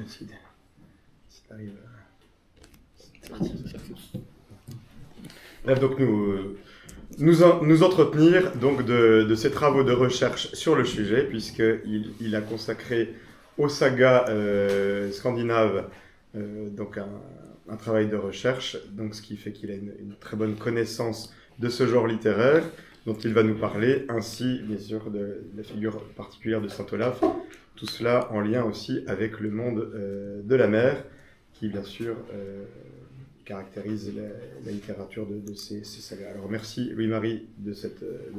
si t'arrives. Bref, donc nous entretenir donc de ses travaux de recherche sur le sujet, puisqu'il a consacré aux sagas scandinaves donc un travail de recherche, donc ce qui fait qu'il a une très bonne connaissance de ce genre littéraire dont il va nous parler, ainsi bien sûr de la figure particulière de Saint Olaf, tout cela en lien aussi avec le monde de la mer, qui bien sûr caractérise la littérature de ces sagas. Alors merci Louis-Marie de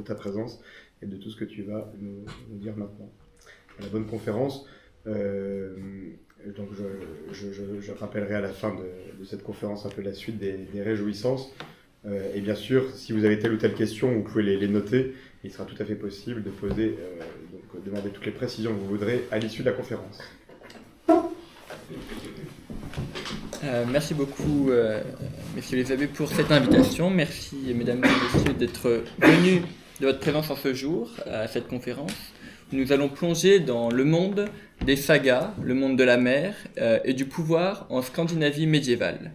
ta présence et de tout ce que tu vas nous dire maintenant. La bonne conférence, donc je rappellerai à la fin de cette conférence un peu la suite des réjouissances. Et bien sûr, si vous avez telle ou telle question, vous pouvez les noter. Il sera tout à fait possible de poser, donc demander toutes les précisions que vous voudrez à l'issue de la conférence. Merci beaucoup, messieurs les abbés, pour cette invitation. Merci, mesdames et messieurs, d'être venus de votre présence en ce jour à cette conférence. Nous allons plonger dans le monde des sagas, le monde de la mer et du pouvoir en Scandinavie médiévale.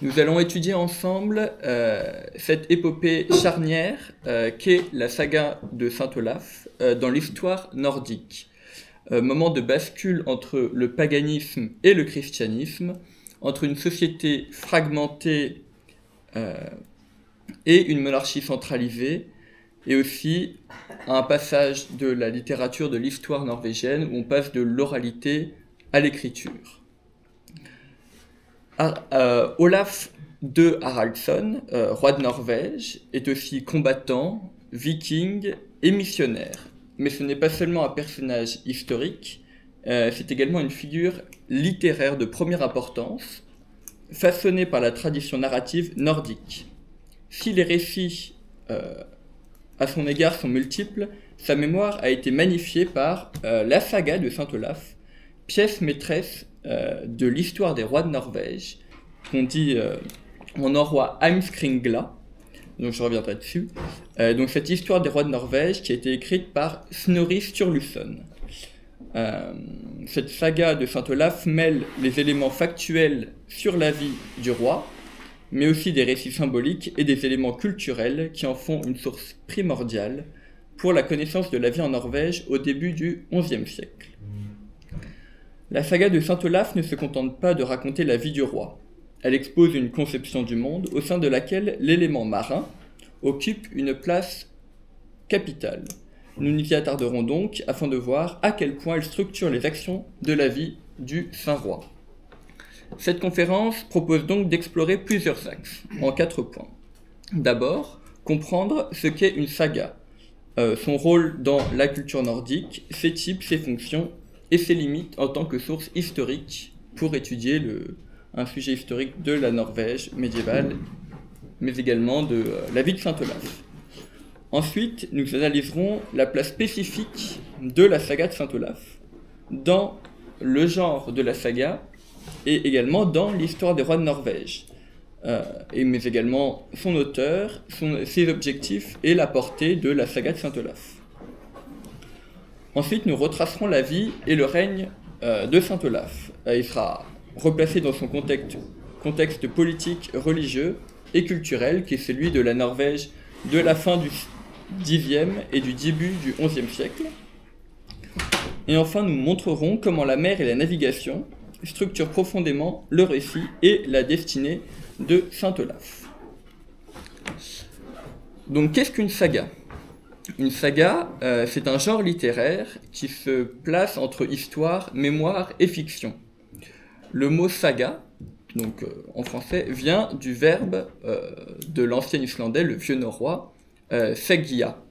Nous allons étudier ensemble cette épopée charnière qu'est la saga de Saint Olaf dans l'histoire nordique. Moment de bascule entre le paganisme et le christianisme, entre une société fragmentée et une monarchie centralisée, et aussi un passage de la littérature de l'histoire norvégienne où on passe de l'oralité à l'écriture. Olaf II Haraldsson, roi de Norvège, est aussi combattant, viking et missionnaire. Mais ce n'est pas seulement un personnage historique, c'est également une figure littéraire de première importance, façonnée par la tradition narrative nordique. Si les récits à son égard sont multiples, sa mémoire a été magnifiée par la saga de Saint Olaf, pièce maîtresse de l'histoire des rois de Norvège, qu'on dit en norrois Heimskringla, donc je reviendrai dessus. Donc cette histoire des rois de Norvège qui a été écrite par Snorri Sturluson. Cette saga de Saint Olaf mêle les éléments factuels sur la vie du roi, mais aussi des récits symboliques et des éléments culturels qui en font une source primordiale pour la connaissance de la vie en Norvège au début du XIe siècle. La saga de Saint Olaf ne se contente pas de raconter la vie du roi. Elle expose une conception du monde au sein de laquelle l'élément marin occupe une place capitale. Nous nous y attarderons donc afin de voir à quel point elle structure les actions de la vie du saint roi. Cette conférence propose donc d'explorer plusieurs axes, en 4 points. D'abord, comprendre ce qu'est une saga, son rôle dans la culture nordique, ses types, ses fonctions et ses limites en tant que source historique pour étudier un sujet historique de la Norvège médiévale, mais également de la vie de Saint Olaf. Ensuite, nous analyserons la place spécifique de la saga de Saint Olaf dans le genre de la saga et également dans l'histoire des rois de Norvège, mais également son auteur, ses objectifs et la portée de la saga de Saint Olaf. Ensuite, nous retracerons la vie et le règne de Saint Olaf. Il sera replacé dans son contexte politique, religieux et culturel, qui est celui de la Norvège de la fin du Xe et du début du XIe siècle. Et enfin, nous montrerons comment la mer et la navigation structurent profondément le récit et la destinée de Saint Olaf. Donc, qu'est-ce qu'une saga ? Une saga, c'est un genre littéraire qui se place entre histoire, mémoire et fiction. Le mot saga, donc en français, vient du verbe de l'ancien islandais, le vieux norrois, segja,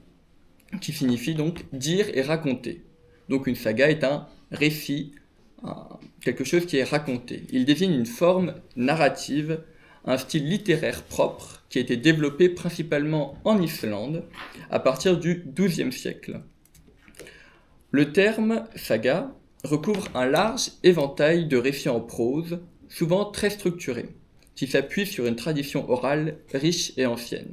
qui signifie donc dire et raconter. Donc une saga est un récit, quelque chose qui est raconté. Il désigne une forme narrative, un style littéraire propre qui a été développé principalement en Islande à partir du XIIe siècle. Le terme saga recouvre un large éventail de récits en prose, souvent très structurés, qui s'appuient sur une tradition orale riche et ancienne.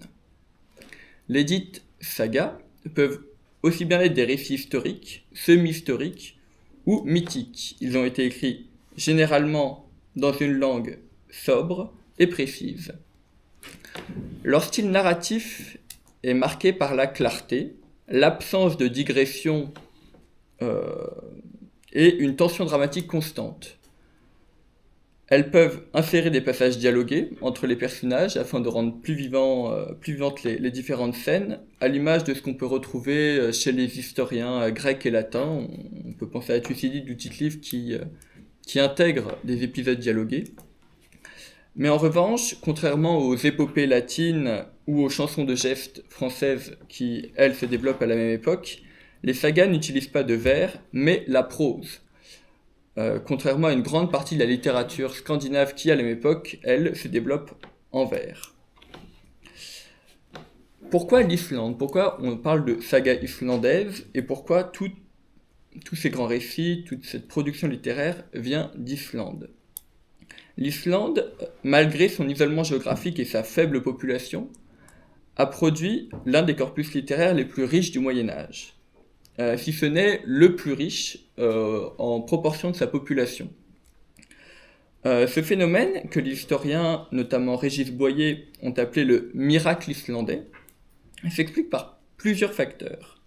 Les dites sagas peuvent aussi bien être des récits historiques, semi-historiques, ou mythiques. Ils ont été écrits généralement dans une langue sobre et précise. Leur style narratif est marqué par la clarté, l'absence de digression et une tension dramatique constante. Elles peuvent insérer des passages dialogués entre les personnages afin de rendre plus vivantes les différentes scènes, à l'image de ce qu'on peut retrouver chez les historiens grecs et latins. On peut penser à Thucydide ou Tite-Live qui intègrent des épisodes dialogués. Mais en revanche, contrairement aux épopées latines ou aux chansons de gestes françaises qui, elles, se développent à la même époque, les sagas n'utilisent pas de vers, mais la prose. Contrairement à une grande partie de la littérature scandinave qui, à la même époque, elle, se développe en vers. Pourquoi l'Islande ? Pourquoi on parle de saga islandaise et pourquoi tous ces grands récits, toute cette production littéraire vient d'Islande ? L'Islande, malgré son isolement géographique et sa faible population, a produit l'un des corpus littéraires les plus riches du Moyen-Âge. Si ce n'est le plus riche en proportion de sa population. Ce phénomène, que les historiens, notamment Régis Boyer, ont appelé le miracle islandais, s'explique par plusieurs facteurs.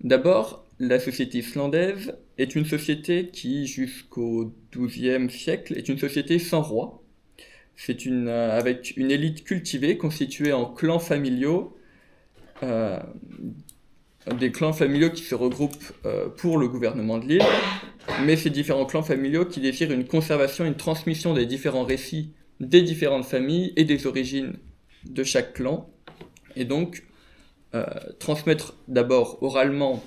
D'abord, la société islandaise est une société qui, jusqu'au XIIe siècle, est une société sans roi. C'est avec une élite cultivée constituée en clans familiaux, des clans familiaux qui se regroupent pour le gouvernement de l'île, mais ces différents clans familiaux qui désirent une conservation, une transmission des différents récits des différentes familles et des origines de chaque clan, et donc transmettre d'abord oralement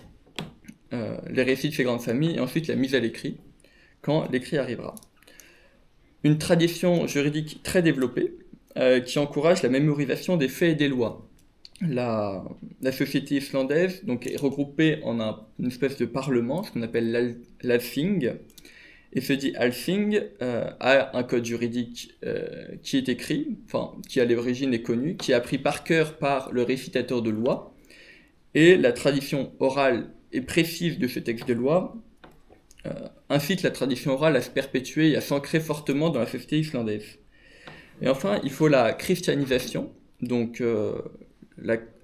les récits de ces grandes familles, et ensuite la mise à l'écrit, quand l'écrit arrivera. Une tradition juridique très développée, qui encourage la mémorisation des faits et des lois. La société islandaise donc, est regroupée en une espèce de parlement, ce qu'on appelle l'Alþing, et ce dit Alþing a un code juridique qui est écrit, enfin qui à l'origine est connu, qui est appris par cœur par le récitateur de loi, et la tradition orale et précise de ce texte de loi incite la tradition orale à se perpétuer et à s'ancrer fortement dans la société islandaise. Et enfin, il faut la christianisation, donc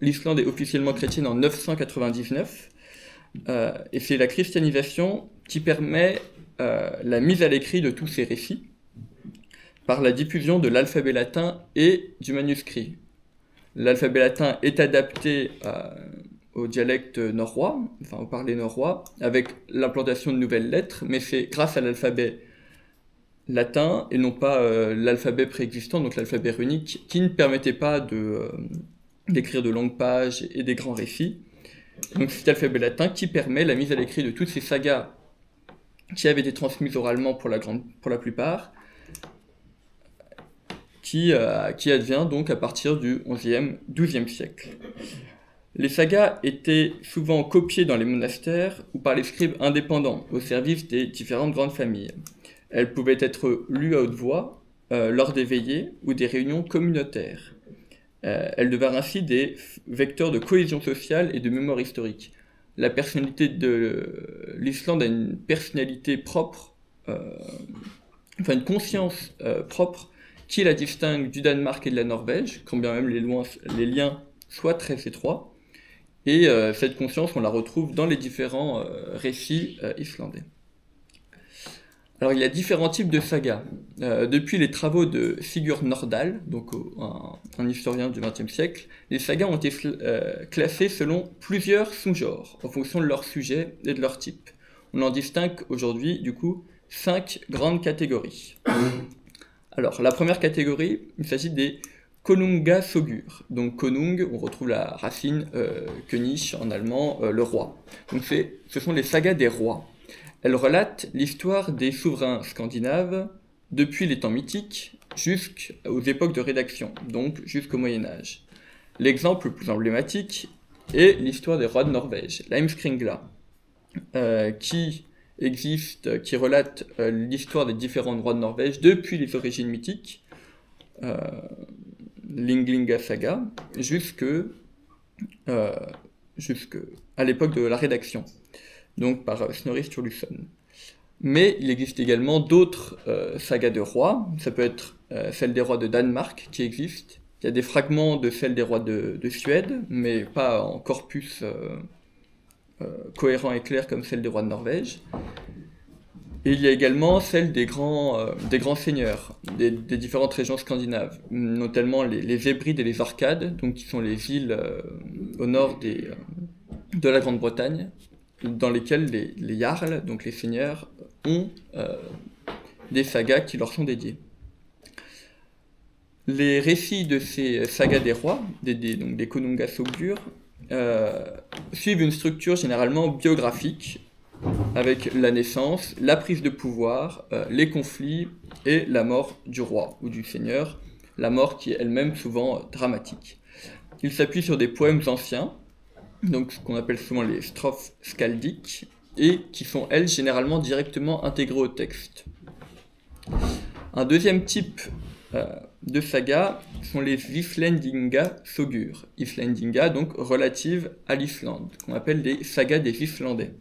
l'Islande est officiellement chrétienne en 999, et c'est la christianisation qui permet la mise à l'écrit de tous ces récits par la diffusion de l'alphabet latin et du manuscrit. L'alphabet latin est adapté au dialecte norrois, enfin au parler norrois, avec l'implantation de nouvelles lettres, mais c'est grâce à l'alphabet latin et non pas l'alphabet préexistant, donc l'alphabet runique, qui ne permettait pas d'écrire de longues pages et des grands récits. Donc c'est l'alphabet latin qui permet la mise à l'écrit de toutes ces sagas qui avaient été transmises oralement pour la plupart, qui advient donc à partir du XIe, XIIe siècle. Les sagas étaient souvent copiées dans les monastères ou par les scribes indépendants au service des différentes grandes familles. Elles pouvaient être lues à haute voix lors des veillées ou des réunions communautaires. Elles devinrent ainsi des vecteurs de cohésion sociale et de mémoire historique. La personnalité de l'Islande a une personnalité propre, une conscience propre qui la distingue du Danemark et de la Norvège, quand bien même les liens soient très étroits. Et cette conscience, on la retrouve dans les différents récits islandais. Alors il y a différents types de sagas. Depuis les travaux de Sigurd Nordal, donc un historien du XXe siècle, les sagas ont été classées selon plusieurs sous-genres, en fonction de leur sujet et de leur type. On en distingue aujourd'hui, du coup, 5 grandes catégories. Alors la première catégorie, il s'agit des Konungasogur. Donc Konung, on retrouve la racine König en allemand, le roi. Donc ce sont les sagas des rois. Elles relatent l'histoire des souverains scandinaves depuis les temps mythiques jusqu'aux époques de rédaction, donc jusqu'au Moyen-Âge. L'exemple le plus emblématique est l'histoire des rois de Norvège, l'Heimskringla, qui relate l'histoire des différents rois de Norvège depuis les origines mythiques, l'Ynglinga saga, jusque à l'époque de la rédaction, donc par Snorri Sturluson. Mais il existe également d'autres sagas de rois. Ça peut être celle des rois de Danemark qui existe. Il y a des fragments de celle des rois de Suède, mais pas en corpus cohérent et clair comme celle des rois de Norvège. Et il y a également celle des grands seigneurs des différentes régions scandinaves, notamment les Hébrides et les Orcades, donc qui sont les îles au nord de la Grande-Bretagne, dans lesquelles les jarls, donc les seigneurs, ont des sagas qui leur sont dédiées. Les récits de ces sagas des rois, donc des Konungasogur, suivent une structure généralement biographique, avec la naissance, la prise de pouvoir, les conflits et la mort du roi ou du seigneur, la mort qui est elle-même souvent dramatique. Il s'appuie sur des poèmes anciens, donc ce qu'on appelle souvent les strophes skaldiques, et qui sont elles généralement directement intégrées au texte. Un deuxième type de saga sont les Islendinga-sogur. Islendinga, donc relative à l'Islande, qu'on appelle les sagas des Islandais.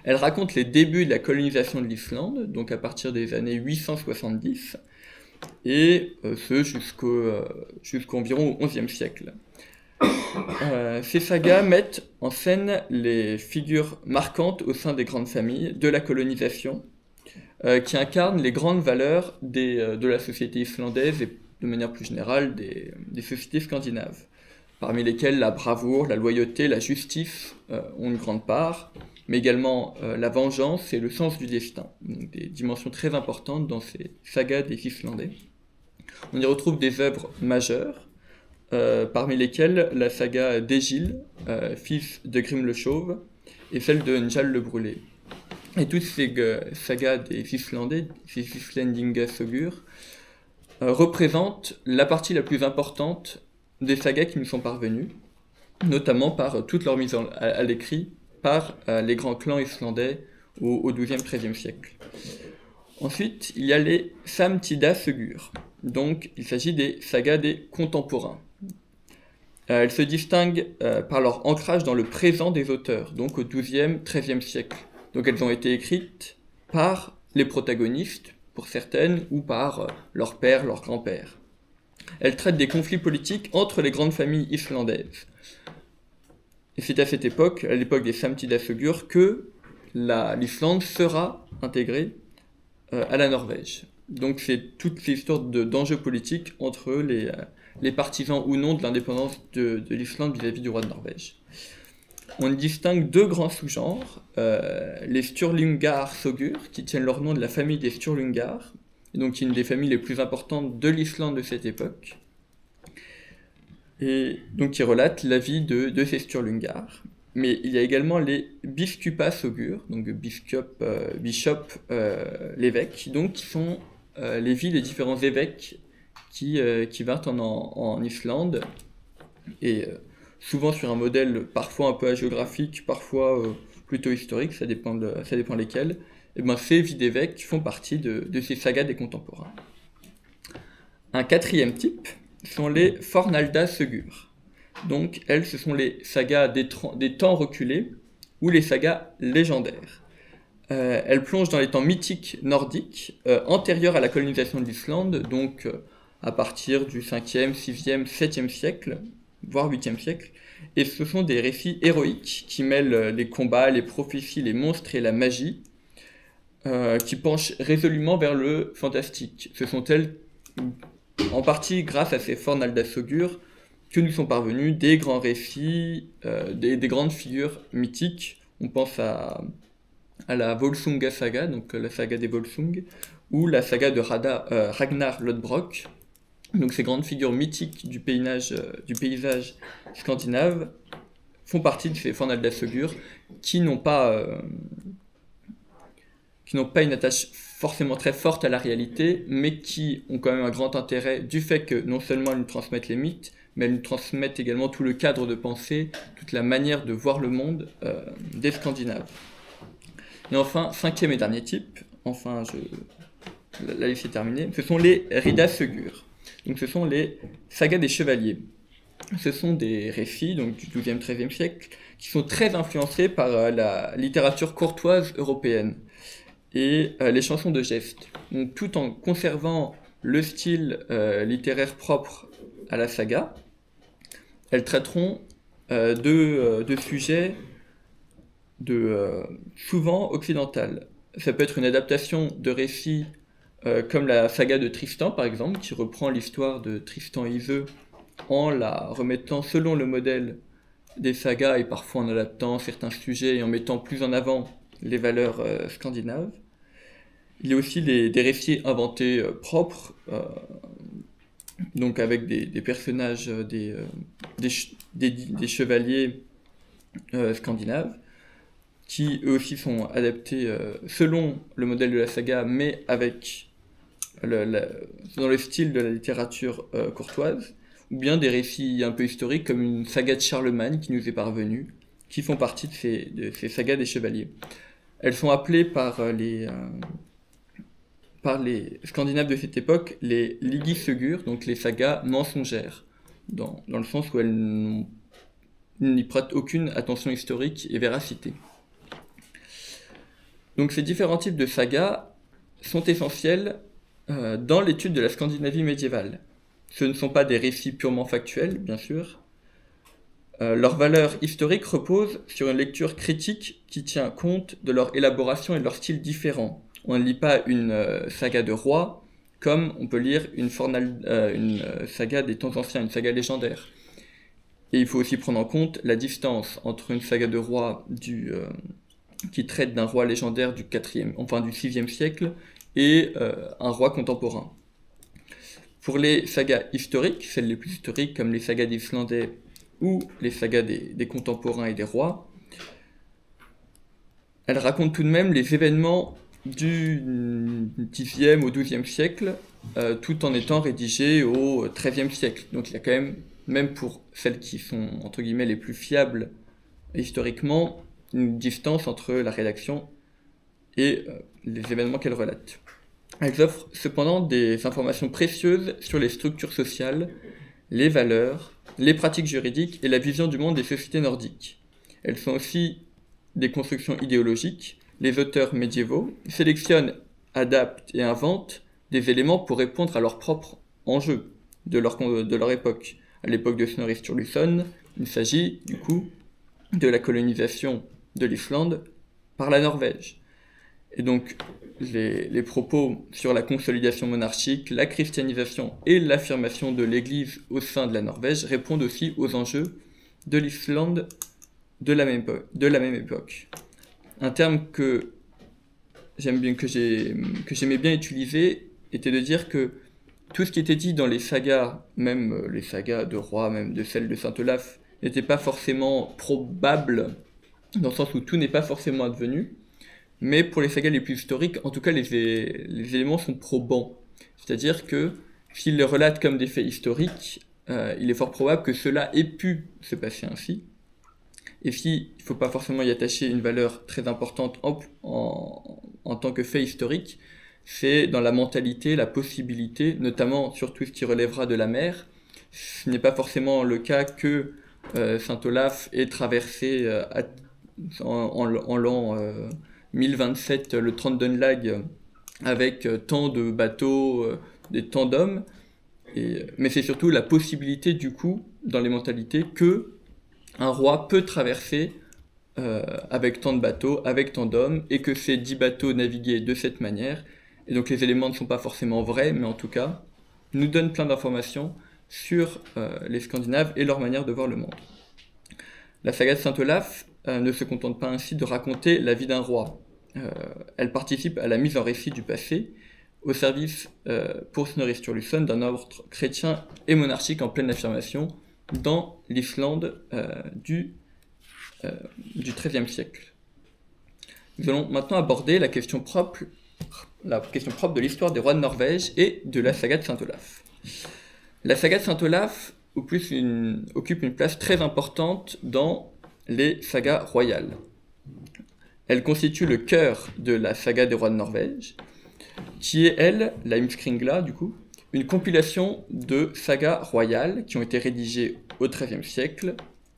Elle raconte les débuts de la colonisation de l'Islande, donc à partir des années 870, et ce jusqu'au environ au XIe siècle. Ces sagas mettent en scène les figures marquantes au sein des grandes familles de la colonisation, qui incarnent les grandes valeurs de la société islandaise et de manière plus générale des sociétés scandinaves, parmi lesquelles la bravoure, la loyauté, la justice ont une grande part, mais également la vengeance et le sens du destin, donc des dimensions très importantes dans ces sagas des Islandais. On y retrouve des œuvres majeures, parmi lesquelles la saga d'Egil, fils de Grim le Chauve, et celle de Njal le Brûlé. Et toutes ces sagas des Islandais, ces Islendinga-sogur, représentent la partie la plus importante des sagas qui nous sont parvenues, notamment par toute leur mise à l'écrit par les grands clans islandais au XIIe, XIIIe siècle. Ensuite, il y a les Samtida-sogur. Donc, il s'agit des sagas des contemporains. Elles se distinguent par leur ancrage dans le présent des auteurs, donc au XIIe, XIIIe siècle. Donc, elles ont été écrites par les protagonistes, pour certaines, ou par leur père, leur grand-père. Elles traitent des conflits politiques entre les grandes familles islandaises. Et c'est à cette époque, à l'époque des Samtida-sogur, que l'Islande sera intégrée à la Norvège. Donc c'est toute ces histoires d'enjeux politiques entre les partisans ou non de l'indépendance de l'Islande vis-à-vis du roi de Norvège. On distingue deux grands sous-genres, les Sturlungar-sogur, qui tiennent leur nom de la famille des Sturlungar, et donc qui est une des familles les plus importantes de l'Islande de cette époque, et donc qui relate la vie de ces Sturlungar. Mais il y a également les Biskupa-sogur, donc bishop, l'évêque, donc qui sont les vies des différents évêques qui vinrent en Islande, et souvent sur un modèle parfois un peu hagiographique, parfois plutôt historique, ça dépend lesquels. Et ben, ces vies d'évêques font partie de ces sagas des contemporains. Un quatrième type sont les Fornalda-sogur. Donc, elles, ce sont les sagas des temps reculés, ou les sagas légendaires. Elles plongent dans les temps mythiques nordiques, antérieurs à la colonisation de l'Islande, donc à partir du 5e, 6e, 7e siècle, voire 8e siècle, et ce sont des récits héroïques qui mêlent les combats, les prophéties, les monstres et la magie, qui penchent résolument vers le fantastique. Ce sont elles, en partie grâce à ces Fornalda-sogur, que nous sont parvenus des grands récits, des grandes figures mythiques. On pense à la Volsunga saga, donc la saga des Volsung, ou la saga de Ragnar Lodbrok. Donc ces grandes figures mythiques du paysage scandinave font partie de ces Fornalda-sogur qui n'ont pas une attache forcément très forte à la réalité, mais qui ont quand même un grand intérêt du fait que non seulement elles nous transmettent les mythes, mais elles nous transmettent également tout le cadre de pensée, toute la manière de voir le monde des Scandinaves. Et enfin, cinquième et dernier type, la liste est terminée, ce sont les Ridda-sogur. Donc ce sont les sagas des chevaliers. Ce sont des récits donc, du XIIe, XIIIe siècle qui sont très influencés par la littérature courtoise européenne. et les chansons de gestes. Donc, tout en conservant le style littéraire propre à la saga, elles traiteront de sujets souvent occidentaux. Ça peut être une adaptation de récits comme la saga de Tristan, par exemple, qui reprend l'histoire de Tristan et Iseult en la remettant selon le modèle des sagas et parfois en adaptant certains sujets et en mettant plus en avant les valeurs scandinaves. Il y a aussi des récits inventés propres, donc avec des personnages, des chevaliers scandinaves, qui eux aussi sont adaptés selon le modèle de la saga, mais avec dans le style de la littérature courtoise, ou bien des récits un peu historiques comme une saga de Charlemagne qui nous est parvenue, qui font partie de ces sagas des chevaliers. Elles sont appelées par les Scandinaves de cette époque les Ligisögur, donc les sagas mensongères, dans le sens où elles n'y prêtent aucune attention historique et véracité. Donc ces différents types de sagas sont essentiels dans l'étude de la Scandinavie médiévale. Ce ne sont pas des récits purement factuels, bien sûr. Leur valeur historique repose sur une lecture critique qui tient compte de leur élaboration et de leur style différent. On ne lit pas une saga de roi comme on peut lire une saga des temps anciens, une saga légendaire. Et il faut aussi prendre en compte la distance entre une saga de roi qui traite d'un roi légendaire du 6e siècle et un roi contemporain. Pour les sagas historiques, celles les plus historiques comme les sagas d'Islandais ou les sagas des contemporains et des rois, elles racontent tout de même les événements du 10e au 12e siècle, tout en étant rédigées au 13e siècle. Donc il y a quand même pour celles qui sont entre guillemets les plus fiables historiquement, une distance entre la rédaction et les événements qu'elle relate. Elles offrent cependant des informations précieuses sur les structures sociales, les valeurs, les pratiques juridiques et la vision du monde des sociétés nordiques. Elles sont aussi des constructions idéologiques. Les auteurs médiévaux sélectionnent, adaptent et inventent des éléments pour répondre à leurs propres enjeux de leur époque. À l'époque de Snorri Sturluson, il s'agit du coup de la colonisation de l'Islande par la Norvège. Et donc, les propos sur la consolidation monarchique, la christianisation et l'affirmation de l'Église au sein de la Norvège répondent aussi aux enjeux de l'Islande de la même époque. Un terme que j'aimais bien utiliser était de dire que tout ce qui était dit dans les sagas, même les sagas de rois, même de celles de Saint Olaf, n'était pas forcément probable, dans le sens où tout n'est pas forcément advenu. Mais pour les sagas les plus historiques, en tout cas, les éléments sont probants. C'est-à-dire que s'ils les relatent comme des faits historiques, il est fort probable que cela ait pu se passer ainsi. Et il ne faut pas forcément y attacher une valeur très importante en tant que fait historique, c'est dans la mentalité, la possibilité, notamment sur tout ce qui relèvera de la mer. Ce n'est pas forcément le cas que Saint Olaf ait traversé en l'an 1027 le Trøndelag avec tant de bateaux, tant d'hommes, mais c'est surtout la possibilité du coup, dans les mentalités, que un roi peut traverser avec tant de bateaux, avec tant d'hommes, et que ces 10 bateaux naviguaient de cette manière. Et donc les éléments ne sont pas forcément vrais, mais en tout cas, nous donnent plein d'informations sur les Scandinaves et leur manière de voir le monde. La saga de Saint Olaf ne se contente pas ainsi de raconter la vie d'un roi. Elle participe à la mise en récit du passé, au service, pour Snorri Sturluson, d'un ordre chrétien et monarchique en pleine affirmation dans l'Islande du XIIIe siècle. Nous allons maintenant aborder la question propre de l'histoire des rois de Norvège et de la saga de Saint Olaf. La saga de Saint Olaf occupe une place très importante dans les sagas royales. Elle constitue le cœur de la saga des rois de Norvège, qui est, elle, la Heimskringla, du coup, une compilation de sagas royales qui ont été rédigées au XIIIe siècle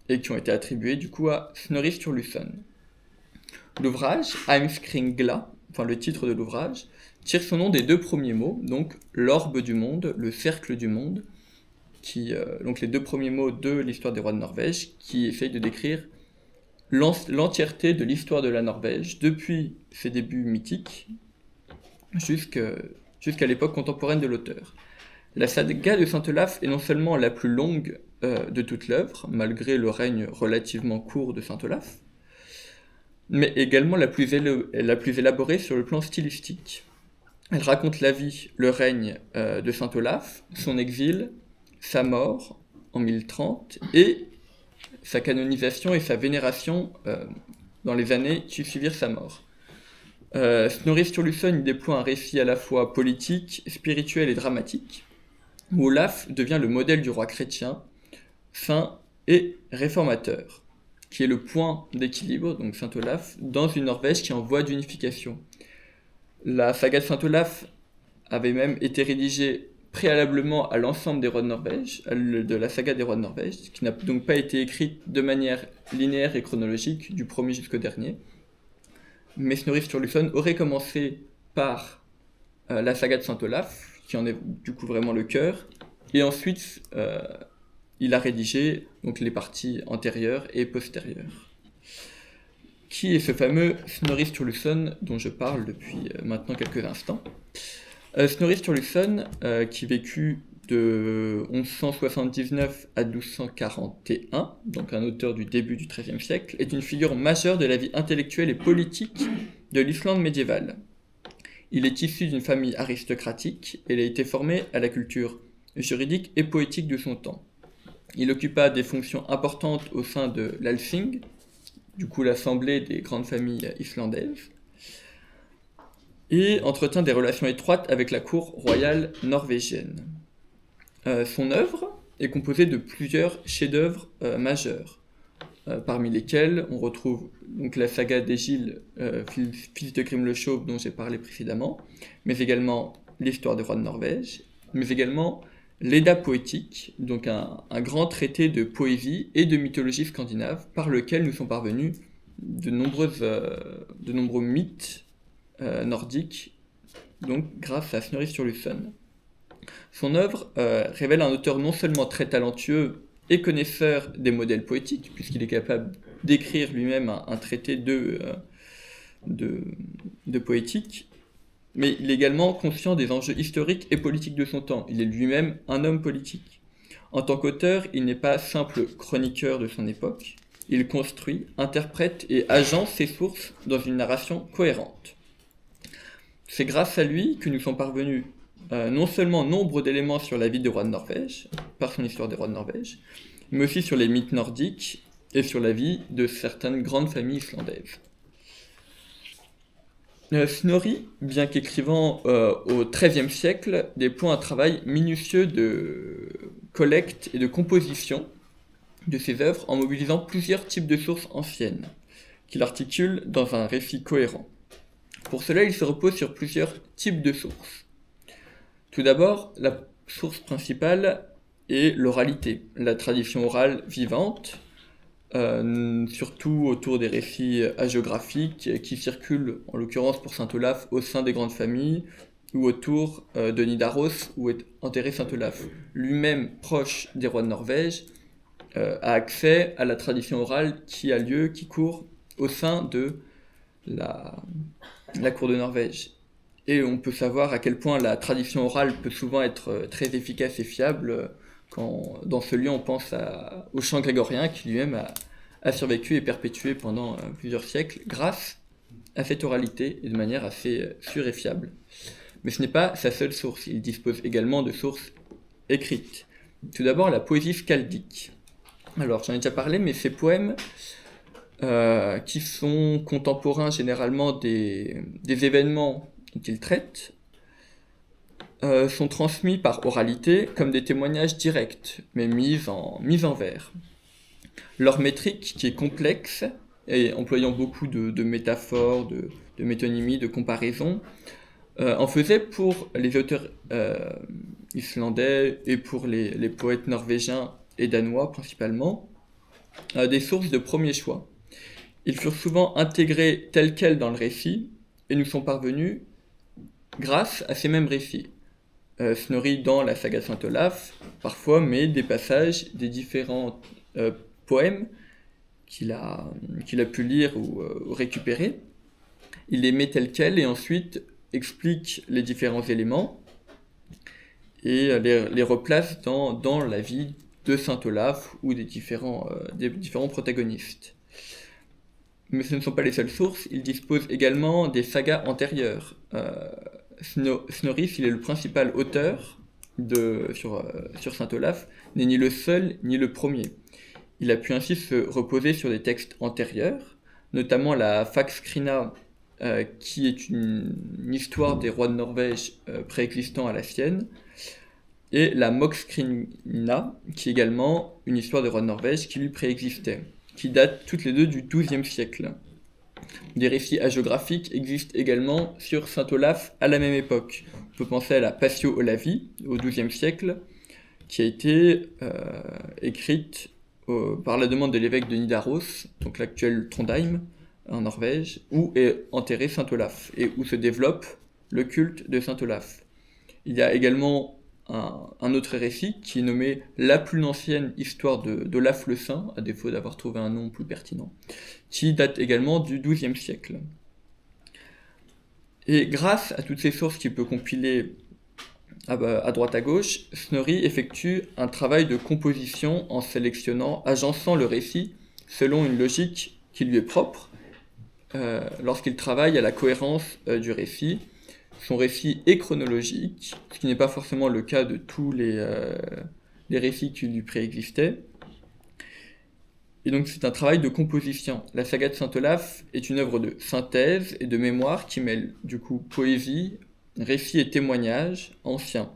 et qui ont été attribuées, du coup, à Snorri Sturluson. L'ouvrage Heimskringla, enfin le titre de l'ouvrage, tire son nom des deux premiers mots, donc l'orbe du monde, le cercle du monde, donc les deux premiers mots de l'histoire des rois de Norvège, qui essayent de décrire l'entièreté de l'histoire de la Norvège, depuis ses débuts mythiques jusqu'à l'époque contemporaine de l'auteur. La saga de Saint Olaf est non seulement la plus longue de toute l'œuvre, malgré le règne relativement court de Saint Olaf, mais également la plus élaborée sur le plan stylistique. Elle raconte la vie, le règne de Saint Olaf, son exil, sa mort en 1030 et sa canonisation et sa vénération dans les années qui suivirent sa mort. Snorri Sturluson y déploie un récit à la fois politique, spirituel et dramatique, où Olaf devient le modèle du roi chrétien, saint et réformateur, qui est le point d'équilibre, donc Saint Olaf, dans une Norvège qui est en voie d'unification. La saga de Saint Olaf avait même été rédigée préalablement à l'ensemble des rois de Norvège, de la saga des rois de Norvège, qui n'a donc pas été écrite de manière linéaire et chronologique, du premier jusqu'au dernier. Mais Snorri Sturluson aurait commencé par la saga de Saint Olaf, qui en est du coup vraiment le cœur, et ensuite il a rédigé donc, les parties antérieures et postérieures. Qui est ce fameux Snorri Sturluson dont je parle depuis maintenant quelques instants? Snorri Sturluson, qui vécut de 1179 à 1241, donc un auteur du début du XIIIe siècle, est une figure majeure de la vie intellectuelle et politique de l'Islande médiévale. Il est issu d'une famille aristocratique et il a été formé à la culture juridique et poétique de son temps. Il occupa des fonctions importantes au sein de l'Althing, du coup l'assemblée des grandes familles islandaises, et entretint des relations étroites avec la cour royale norvégienne. Son œuvre est composée de plusieurs chefs-d'œuvre majeurs, parmi lesquels on retrouve donc la saga d'Egil, fils de Grim le Chauve dont j'ai parlé précédemment, mais également l'histoire des rois de Norvège, mais également l'Edda poétique, donc un grand traité de poésie et de mythologie scandinave par lequel nous sont parvenus de nombreux mythes nordiques, donc grâce à Snorri Sturluson. Son œuvre révèle un auteur non seulement très talentueux et connaisseur des modèles poétiques, puisqu'il est capable d'écrire lui-même un traité de poétique, mais il est également conscient des enjeux historiques et politiques de son temps. Il est lui-même un homme politique. En tant qu'auteur, il n'est pas simple chroniqueur de son époque, il construit, interprète et agence ses sources dans une narration cohérente. C'est grâce à lui que nous sont parvenus non seulement nombre d'éléments sur la vie des rois de Norvège, par son histoire des rois de Norvège, mais aussi sur les mythes nordiques et sur la vie de certaines grandes familles islandaises. Snorri, bien qu'écrivant au XIIIe siècle, déploie un travail minutieux de collecte et de composition de ses œuvres en mobilisant plusieurs types de sources anciennes, qu'il articule dans un récit cohérent. Pour cela, il se repose sur plusieurs types de sources. Tout d'abord, la source principale est l'oralité, la tradition orale vivante, surtout autour des récits hagiographiques qui circulent, en l'occurrence pour Saint Olaf, au sein des grandes familles, ou autour de Nidaros, où est enterré Saint Olaf. Lui-même proche des rois de Norvège, a accès à la tradition orale qui court au sein de la cour de Norvège. Et on peut savoir à quel point la tradition orale peut souvent être très efficace et fiable quand dans ce lieu on pense au chant grégorien qui lui-même a survécu et perpétué pendant plusieurs siècles grâce à cette oralité et de manière assez sûre et fiable. Mais ce n'est pas sa seule source, il dispose également de sources écrites. Tout d'abord la poésie skaldique. Alors j'en ai déjà parlé, mais ces poèmes qui sont contemporains généralement des événements dont ils traitent, sont transmis par oralité comme des témoignages directs, mais mis en vers. Leur métrique, qui est complexe, et employant beaucoup de métaphores, de métonymies, de comparaisons, en faisait pour les auteurs islandais et pour les poètes norvégiens et danois principalement, des sources de premier choix. Ils furent souvent intégrés tels quels dans le récit, et nous sont parvenus grâce à ces mêmes récits. Snorri, dans la saga de Saint Olaf, parfois met des passages des différents poèmes qu'il a pu lire ou récupérer. Il les met tels quels et ensuite explique les différents éléments et les replace dans la vie de Saint Olaf ou des différents protagonistes. Mais ce ne sont pas les seules sources, il dispose également des sagas antérieures. Snorri, s'il est le principal auteur sur Saint Olaf, n'est ni le seul ni le premier. Il a pu ainsi se reposer sur des textes antérieurs, notamment la Fagskrina, qui est une histoire des rois de Norvège préexistant à la sienne, et la Mogskrina, qui est également une histoire des rois de Norvège qui lui préexistait, qui datent toutes les deux du XIIe siècle. Des récits hagiographiques existent également sur Saint Olaf à la même époque. On peut penser à la Passio Olavi au XIIe siècle, qui a été écrite par la demande de l'évêque de Nidaros, donc l'actuel Trondheim, en Norvège, où est enterré Saint Olaf, et où se développe le culte de Saint Olaf. Il y a également un autre récit qui est nommé la plus ancienne histoire d'Olaf le Saint, à défaut d'avoir trouvé un nom plus pertinent, qui date également du XIIe siècle. Et grâce à toutes ces sources qu'il peut compiler à droite à gauche, Snorri effectue un travail de composition en sélectionnant, agençant le récit selon une logique qui lui est propre, lorsqu'il travaille à la cohérence du récit. Son récit est chronologique, ce qui n'est pas forcément le cas de tous les récits qui lui préexistaient. Et donc c'est un travail de composition. La saga de Saint Olaf est une œuvre de synthèse et de mémoire qui mêle du coup poésie, récit et témoignage anciens.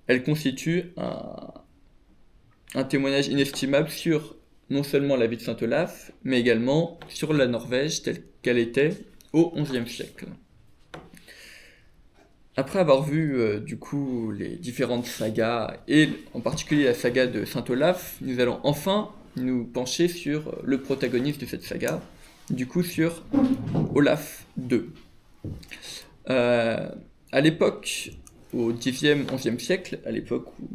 Elle constitue un témoignage inestimable sur non seulement la vie de Saint Olaf, mais également sur la Norvège telle qu'elle était au XIe siècle. Après avoir vu du coup les différentes sagas, et en particulier la saga de Saint Olaf, nous allons enfin nous pencher sur le protagoniste de cette saga, du coup sur Olaf II. À l'époque, au Xe, XIe siècle, à l'époque où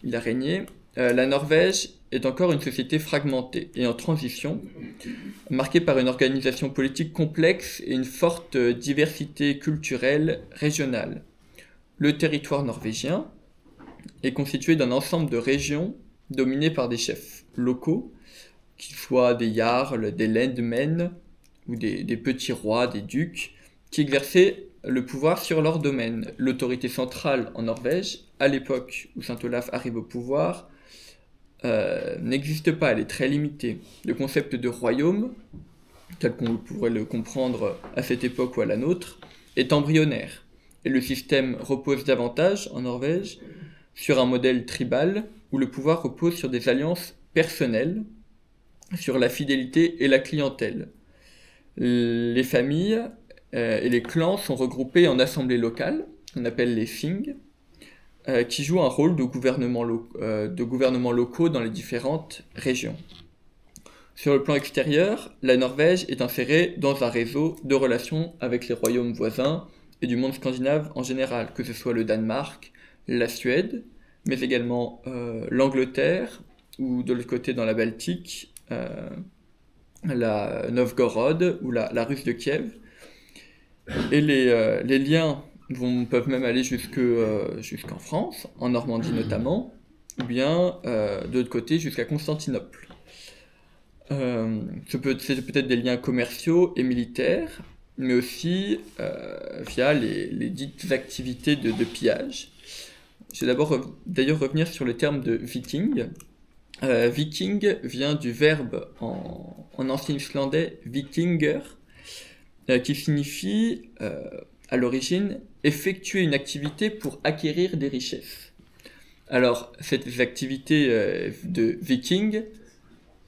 il a régné, la Norvège est encore une société fragmentée et en transition, marquée par une organisation politique complexe et une forte diversité culturelle régionale. Le territoire norvégien est constitué d'un ensemble de régions dominées par des chefs locaux, qu'ils soient des jarls, des lendmen ou des petits rois, des ducs, qui exerçaient le pouvoir sur leur domaine. L'autorité centrale en Norvège, à l'époque où Saint Olaf arrive au pouvoir, n'existe pas, elle est très limitée. Le concept de royaume, tel qu'on pourrait le comprendre à cette époque ou à la nôtre, est embryonnaire. Et le système repose davantage, en Norvège, sur un modèle tribal, où le pouvoir repose sur des alliances personnelles, sur la fidélité et la clientèle. Les familles et les clans sont regroupés en assemblées locales, qu'on appelle les thing, qui jouent un rôle de gouvernements locaux dans les différentes régions. Sur le plan extérieur, la Norvège est insérée dans un réseau de relations avec les royaumes voisins et du monde scandinave en général, que ce soit le Danemark, la Suède, mais également l'Angleterre, ou de l'autre côté dans la Baltique, la Novgorod ou la Russe de Kiev. Et les liens peuvent même aller jusqu'en France, en Normandie notamment, ou bien de l'autre côté jusqu'à Constantinople. C'est peut-être des liens commerciaux et militaires, mais aussi via les dites activités de pillage. Je vais d'ailleurs revenir sur le terme de viking. Viking vient du verbe en ancien islandais vikinger, qui signifie à l'origine effectuer une activité pour acquérir des richesses. Alors, ces activités de viking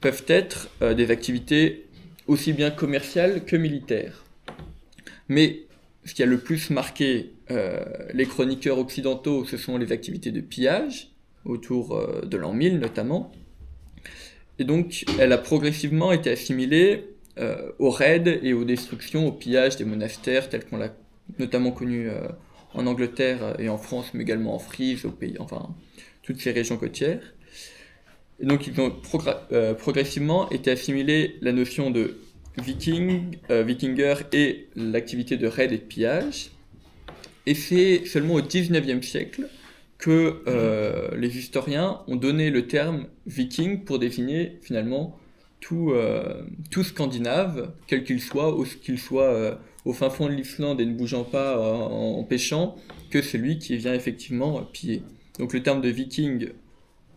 peuvent être des activités aussi bien commerciales que militaires. Mais ce qui a le plus marqué les chroniqueurs occidentaux, ce sont les activités de pillage, autour de l'an 1000 notamment. Et donc, elle a progressivement été assimilée aux raids et aux destructions, au pillage des monastères, tels qu'on l'a notamment connu en Angleterre et en France, mais également en Frise, au pays, enfin, toutes ces régions côtières. Et donc, ils ont progressivement été assimilés la notion de vikinger et l'activité de raid et de pillage. Et c'est seulement au XIXe siècle que les historiens ont donné le terme viking pour désigner finalement tout Scandinave, quel qu'il soit, au fin fond de l'Islande et ne bougeant pas en pêchant, que celui qui vient effectivement piller. Donc le terme de viking,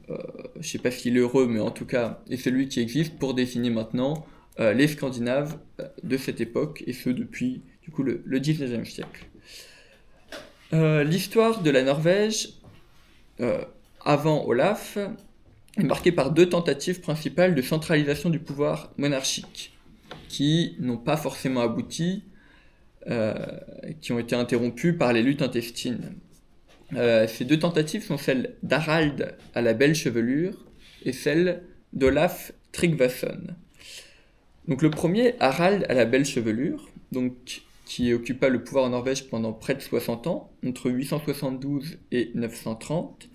je ne sais pas s'il est heureux, mais en tout cas, est celui qui existe pour désigner maintenant les Scandinaves de cette époque, et ce depuis du coup, le XIXe siècle. L'histoire de la Norvège, avant Olaf, est marquée par 2 tentatives principales de centralisation du pouvoir monarchique, qui n'ont pas forcément abouti, qui ont été interrompues par les luttes intestines. Ces 2 tentatives sont celles d'Harald à la belle chevelure et celle d'Olaf Tryggvason. Donc le premier, Harald à la belle chevelure, donc, qui occupa le pouvoir en Norvège pendant près de 60 ans, entre 872 et 930,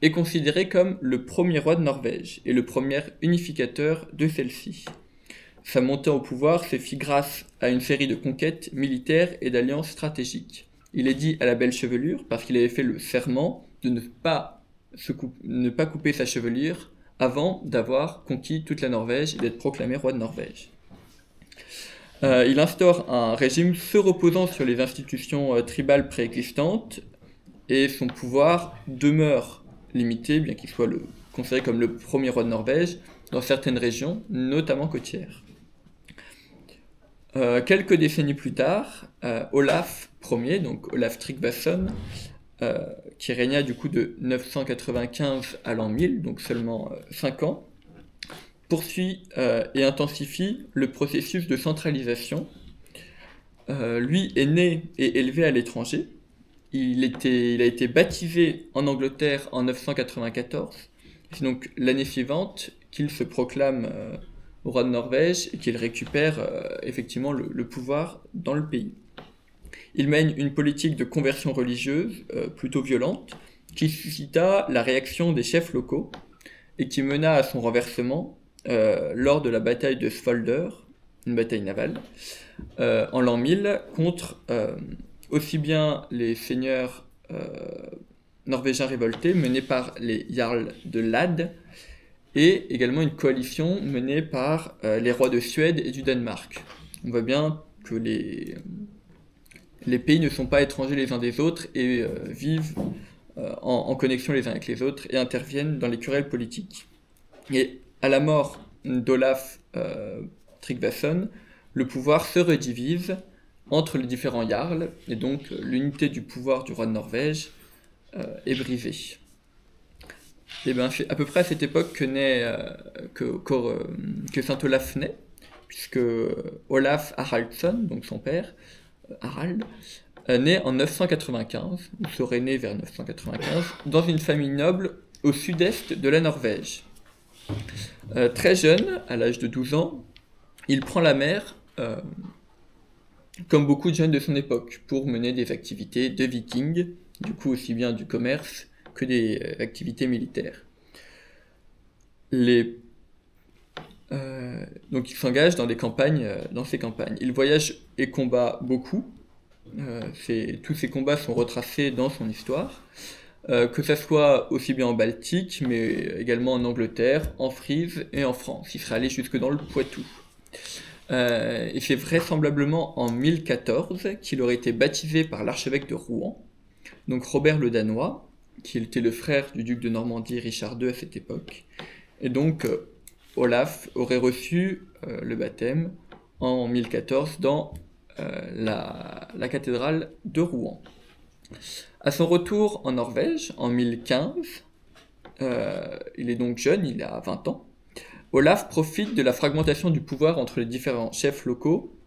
est considéré comme le premier roi de Norvège et le premier unificateur de celle-ci. Sa montée au pouvoir se fit grâce à une série de conquêtes militaires et d'alliances stratégiques. Il est dit à la belle chevelure parce qu'il avait fait le serment de ne pas couper sa chevelure avant d'avoir conquis toute la Norvège et d'être proclamé roi de Norvège. Il instaure un régime se reposant sur les institutions tribales préexistantes et son pouvoir demeure limité, bien qu'il soit considéré comme le premier roi de Norvège, dans certaines régions, notamment côtières. Quelques décennies plus tard, Olaf Ier, donc Olaf Tryggvason, qui régna du coup de 995 à l'an 1000, donc seulement 5 ans, poursuit et intensifie le processus de centralisation. Lui est né et élevé à l'étranger. Il a été baptisé en Angleterre en 994. C'est donc l'année suivante qu'il se proclame roi de Norvège et qu'il récupère effectivement le pouvoir dans le pays. Il mène une politique de conversion religieuse plutôt violente qui suscita la réaction des chefs locaux et qui mena à son renversement lors de la bataille de Svolder, une bataille navale, en l'an 1000 contre aussi bien les seigneurs norvégiens révoltés menés par les Jarls de Lade et également une coalition menée par les rois de Suède et du Danemark. On voit bien que les pays ne sont pas étrangers les uns des autres et vivent en connexion les uns avec les autres et interviennent dans les querelles politiques. Et à la mort d'Olaf Tryggvason, le pouvoir se redivise entre les différents jarls, et donc l'unité du pouvoir du roi de Norvège est brisée. Et ben, c'est à peu près à cette époque que Saint Olaf naît, puisque Olaf Haraldsson, donc son père, Harald, naît en 995, ou serait né vers 995, dans une famille noble au sud-est de la Norvège. Très jeune, à l'âge de 12 ans, il prend la mer, comme beaucoup de jeunes de son époque, pour mener des activités de vikings, du coup aussi bien du commerce que des activités militaires. Donc il s'engage dans ces campagnes. Il voyage et combat beaucoup. Tous ces combats sont retracés dans son histoire, que ça soit aussi bien en Baltique, mais également en Angleterre, en Frise et en France. Il serait allé jusque dans le Poitou. Et c'est vraisemblablement en 1014 qu'il aurait été baptisé par l'archevêque de Rouen, donc Robert le Danois, qui était le frère du duc de Normandie Richard II à cette époque. Et donc Olaf aurait reçu le baptême en 1014 dans la cathédrale de Rouen. À son retour en Norvège, en 1015, il est donc jeune, il a 20 ans, Olaf profite de la fragmentation du pouvoir entre les différents chefs locaux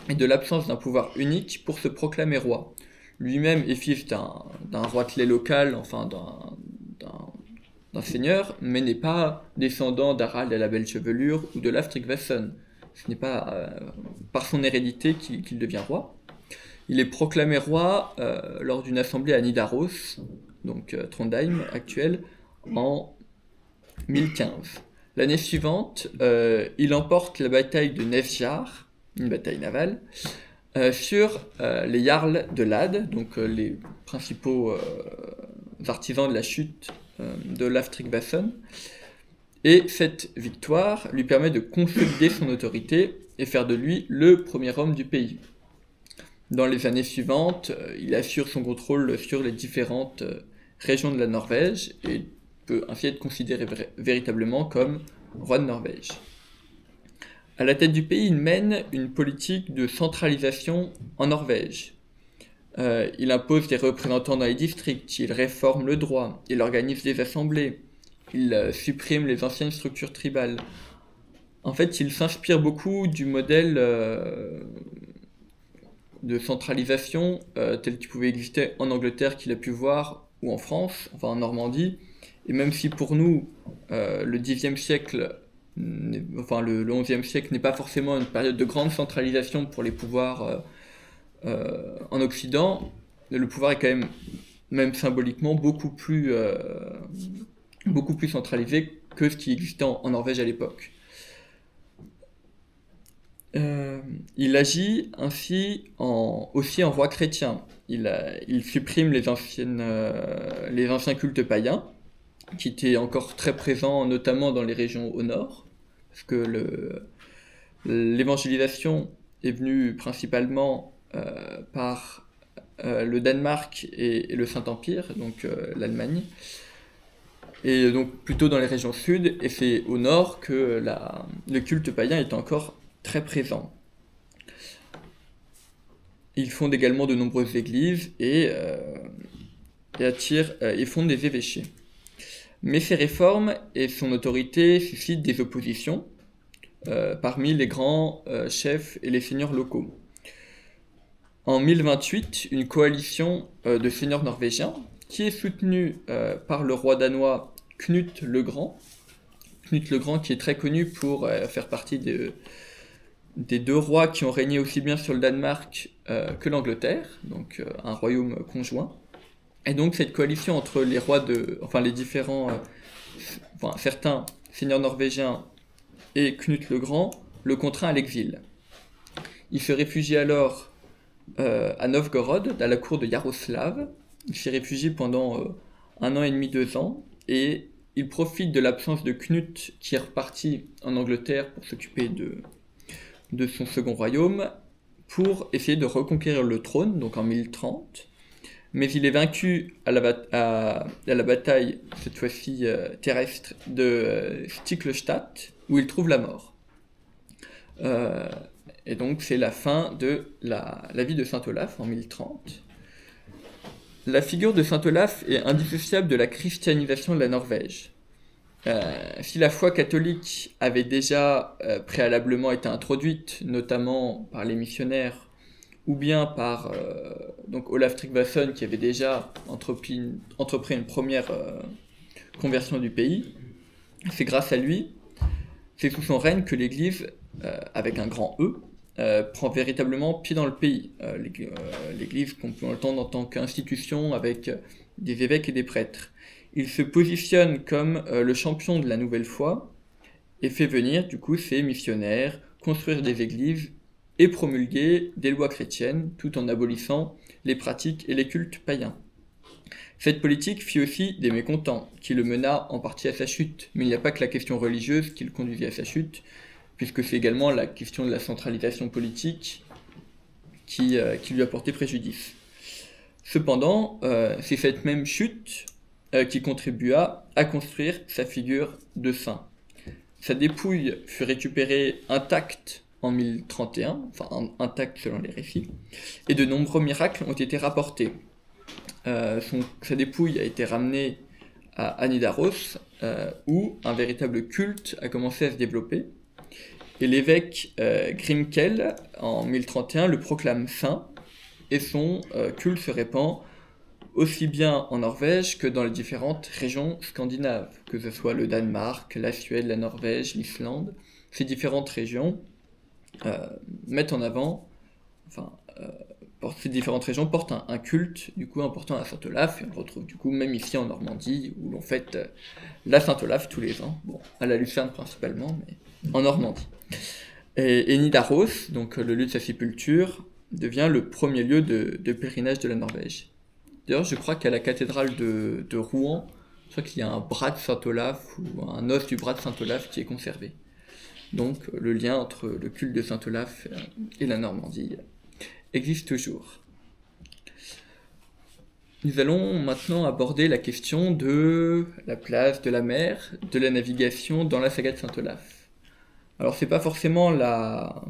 et de l'absence d'un pouvoir unique pour se proclamer roi. Lui-même est fils d'un roitelet local, enfin d'un seigneur, mais n'est pas descendant d'Harald à la belle chevelure ou de Olaf Tryggvason. Ce n'est pas par son hérédité qu'il devient roi. Il est proclamé roi lors d'une assemblée à Nidaros, donc Trondheim actuel, en 1015. L'année suivante, il emporte la bataille de Nefjar, une bataille navale, sur les Jarls de Lade, donc les principaux artisans de la chute de Olaf Tryggvason. Et cette victoire lui permet de consolider son autorité et faire de lui le premier homme du pays. Dans les années suivantes, il assure son contrôle sur les différentes régions de la Norvège et peut ainsi être considéré véritablement comme roi de Norvège. À la tête du pays, il mène une politique de centralisation en Norvège. Il impose des représentants dans les districts, il réforme le droit, il organise des assemblées, il supprime les anciennes structures tribales. En fait, il s'inspire beaucoup du modèle de centralisation tel qu'il pouvait exister en Angleterre, qu'il a pu voir, ou en France, enfin en Normandie. Et même si pour nous, le Xe siècle, enfin le XIe siècle n'est pas forcément une période de grande centralisation pour les pouvoirs en Occident, le pouvoir est quand même symboliquement beaucoup plus centralisé que ce qui existait en Norvège à l'époque. Il agit ainsi aussi en roi chrétien. Il supprime les anciens cultes païens, qui étaient encore très présents, notamment dans les régions au nord, parce que l'évangélisation est venue principalement par le Danemark et le Saint-Empire, donc l'Allemagne, et donc plutôt dans les régions sud, et c'est au nord que le culte païen est encore très présent. Ils fondent également de nombreuses églises et fondent des évêchés. Mais ces réformes et son autorité suscitent des oppositions parmi les grands chefs et les seigneurs locaux. En 1028, une coalition de seigneurs norvégiens, qui est soutenue par le roi danois Knut le Grand, qui est très connu pour faire partie des deux rois qui ont régné aussi bien sur le Danemark que l'Angleterre, donc un royaume conjoint. Et donc cette coalition entre les rois certains seigneurs norvégiens et Knut le Grand le contraint à l'exil. Il se réfugie alors à Novgorod, à la cour de Yaroslav. Il s'y réfugie pendant 1 an et demi, 2 ans, et il profite de l'absence de Knut, qui est reparti en Angleterre pour s'occuper de son second royaume, pour essayer de reconquérir le trône, donc en 1030. Mais il est vaincu à la bataille, cette fois-ci terrestre, de Stiklestadt, où il trouve la mort. Et donc c'est la fin de la vie de saint Olaf en 1030. La figure de saint Olaf est indissociable de la christianisation de la Norvège. Si la foi catholique avait déjà préalablement été introduite, notamment par les missionnaires, ou bien par donc Olaf Tryggvason, qui avait déjà entrepris une première conversion du pays, c'est grâce à lui, c'est sous son règne que l'Église, avec un grand E, prend véritablement pied dans le pays. L'Église qu'on peut entendre en tant qu'institution avec des évêques et des prêtres. Il se positionne comme le champion de la nouvelle foi et fait venir du coup ses missionnaires, construire des églises et promulguer des lois chrétiennes tout en abolissant les pratiques et les cultes païens. Cette politique fit aussi des mécontents, qui le mena en partie à sa chute, mais il n'y a pas que la question religieuse qui le conduisit à sa chute, puisque c'est également la question de la centralisation politique qui lui a porté préjudice. Cependant, c'est cette même chute qui contribua à construire sa figure de saint. Sa dépouille fut récupérée intacte en 1031, enfin intacte selon les récits, et de nombreux miracles ont été rapportés. Sa dépouille a été ramenée à Nidaros, où un véritable culte a commencé à se développer. Et l'évêque Grimkel, en 1031, le proclame saint, et son culte se répand aussi bien en Norvège que dans les différentes régions scandinaves, que ce soit le Danemark, la Suède, la Norvège, l'Islande. Ces différentes régions mettent en avant, ces différentes régions portent un culte du coup important à Saint-Olaf, et on le retrouve du coup même ici en Normandie, où l'on fête la Saint-Olaf tous les ans, à la Lucerne principalement, mais en Normandie. Et Nidaros, donc le lieu de sa sépulture, devient le premier lieu de pèlerinage de la Norvège. D'ailleurs, je crois qu'à la cathédrale de Rouen, je crois qu'il y a un bras de Saint-Olaf, ou un os du bras de Saint-Olaf qui est conservé. Donc le lien entre le culte de Saint-Olaf et la Normandie existe toujours. Nous allons maintenant aborder la question de la place de la mer, de la navigation dans la saga de Saint-Olaf. Alors c'est pas forcément la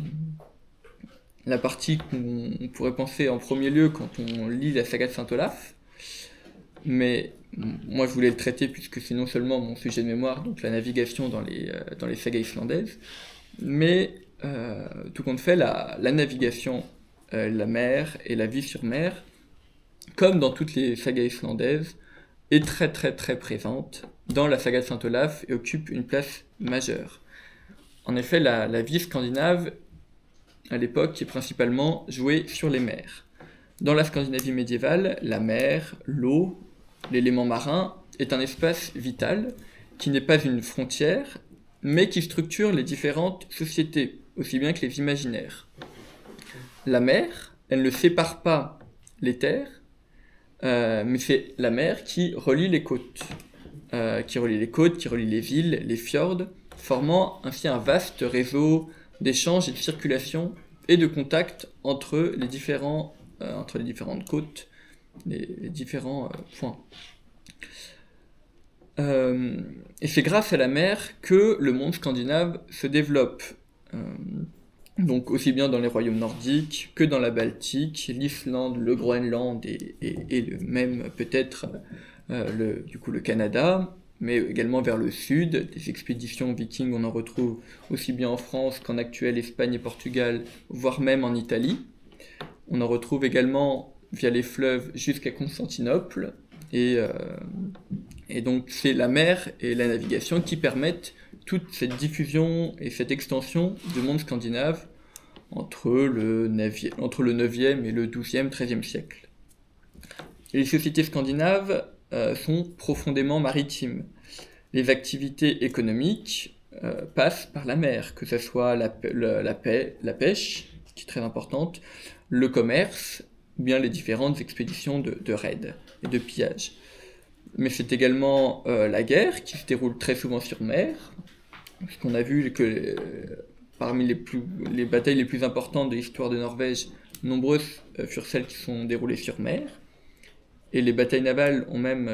partie qu'on pourrait penser en premier lieu quand on lit la saga de Saint-Olaf, mais moi je voulais le traiter puisque c'est non seulement mon sujet de mémoire, donc la navigation dans les sagas islandaises, mais tout compte fait, la navigation, la mer et la vie sur mer, comme dans toutes les sagas islandaises, est très très très présente dans la saga de Saint-Olaf et occupe une place majeure. En effet, la vie scandinave, à l'époque, est principalement jouée sur les mers. Dans la Scandinavie médiévale, la mer, l'eau, l'élément marin est un espace vital qui n'est pas une frontière, mais qui structure les différentes sociétés, aussi bien que les imaginaires. La mer, elle ne sépare pas les terres, mais c'est la mer qui relie les côtes, qui relie les villes, les fjords, formant ainsi un vaste réseau d'échanges et de circulation et de contact entre les différentes côtes, les différents points. Et c'est grâce à la mer que le monde scandinave se développe, donc aussi bien dans les royaumes nordiques que dans la Baltique, l'Islande, le Groenland et le même peut-être le Canada, mais également vers le sud. Des expéditions vikings, on en retrouve aussi bien en France qu'en actuelle Espagne et Portugal, voire même en Italie. On en retrouve également via les fleuves jusqu'à Constantinople, et donc c'est la mer et la navigation qui permettent toute cette diffusion et cette extension du monde scandinave entre le 9e et le 12e, 13e siècle. Et les sociétés scandinaves sont profondément maritimes. Les activités économiques passent par la mer, que ce soit la pêche, qui est très importante, le commerce, ou bien les différentes expéditions de raids et de pillage. Mais c'est également la guerre, qui se déroule très souvent sur mer, parce qu'on a vu que parmi les batailles les plus importantes de l'histoire de Norvège, nombreuses furent celles qui sont déroulées sur mer. Et les batailles navales ont même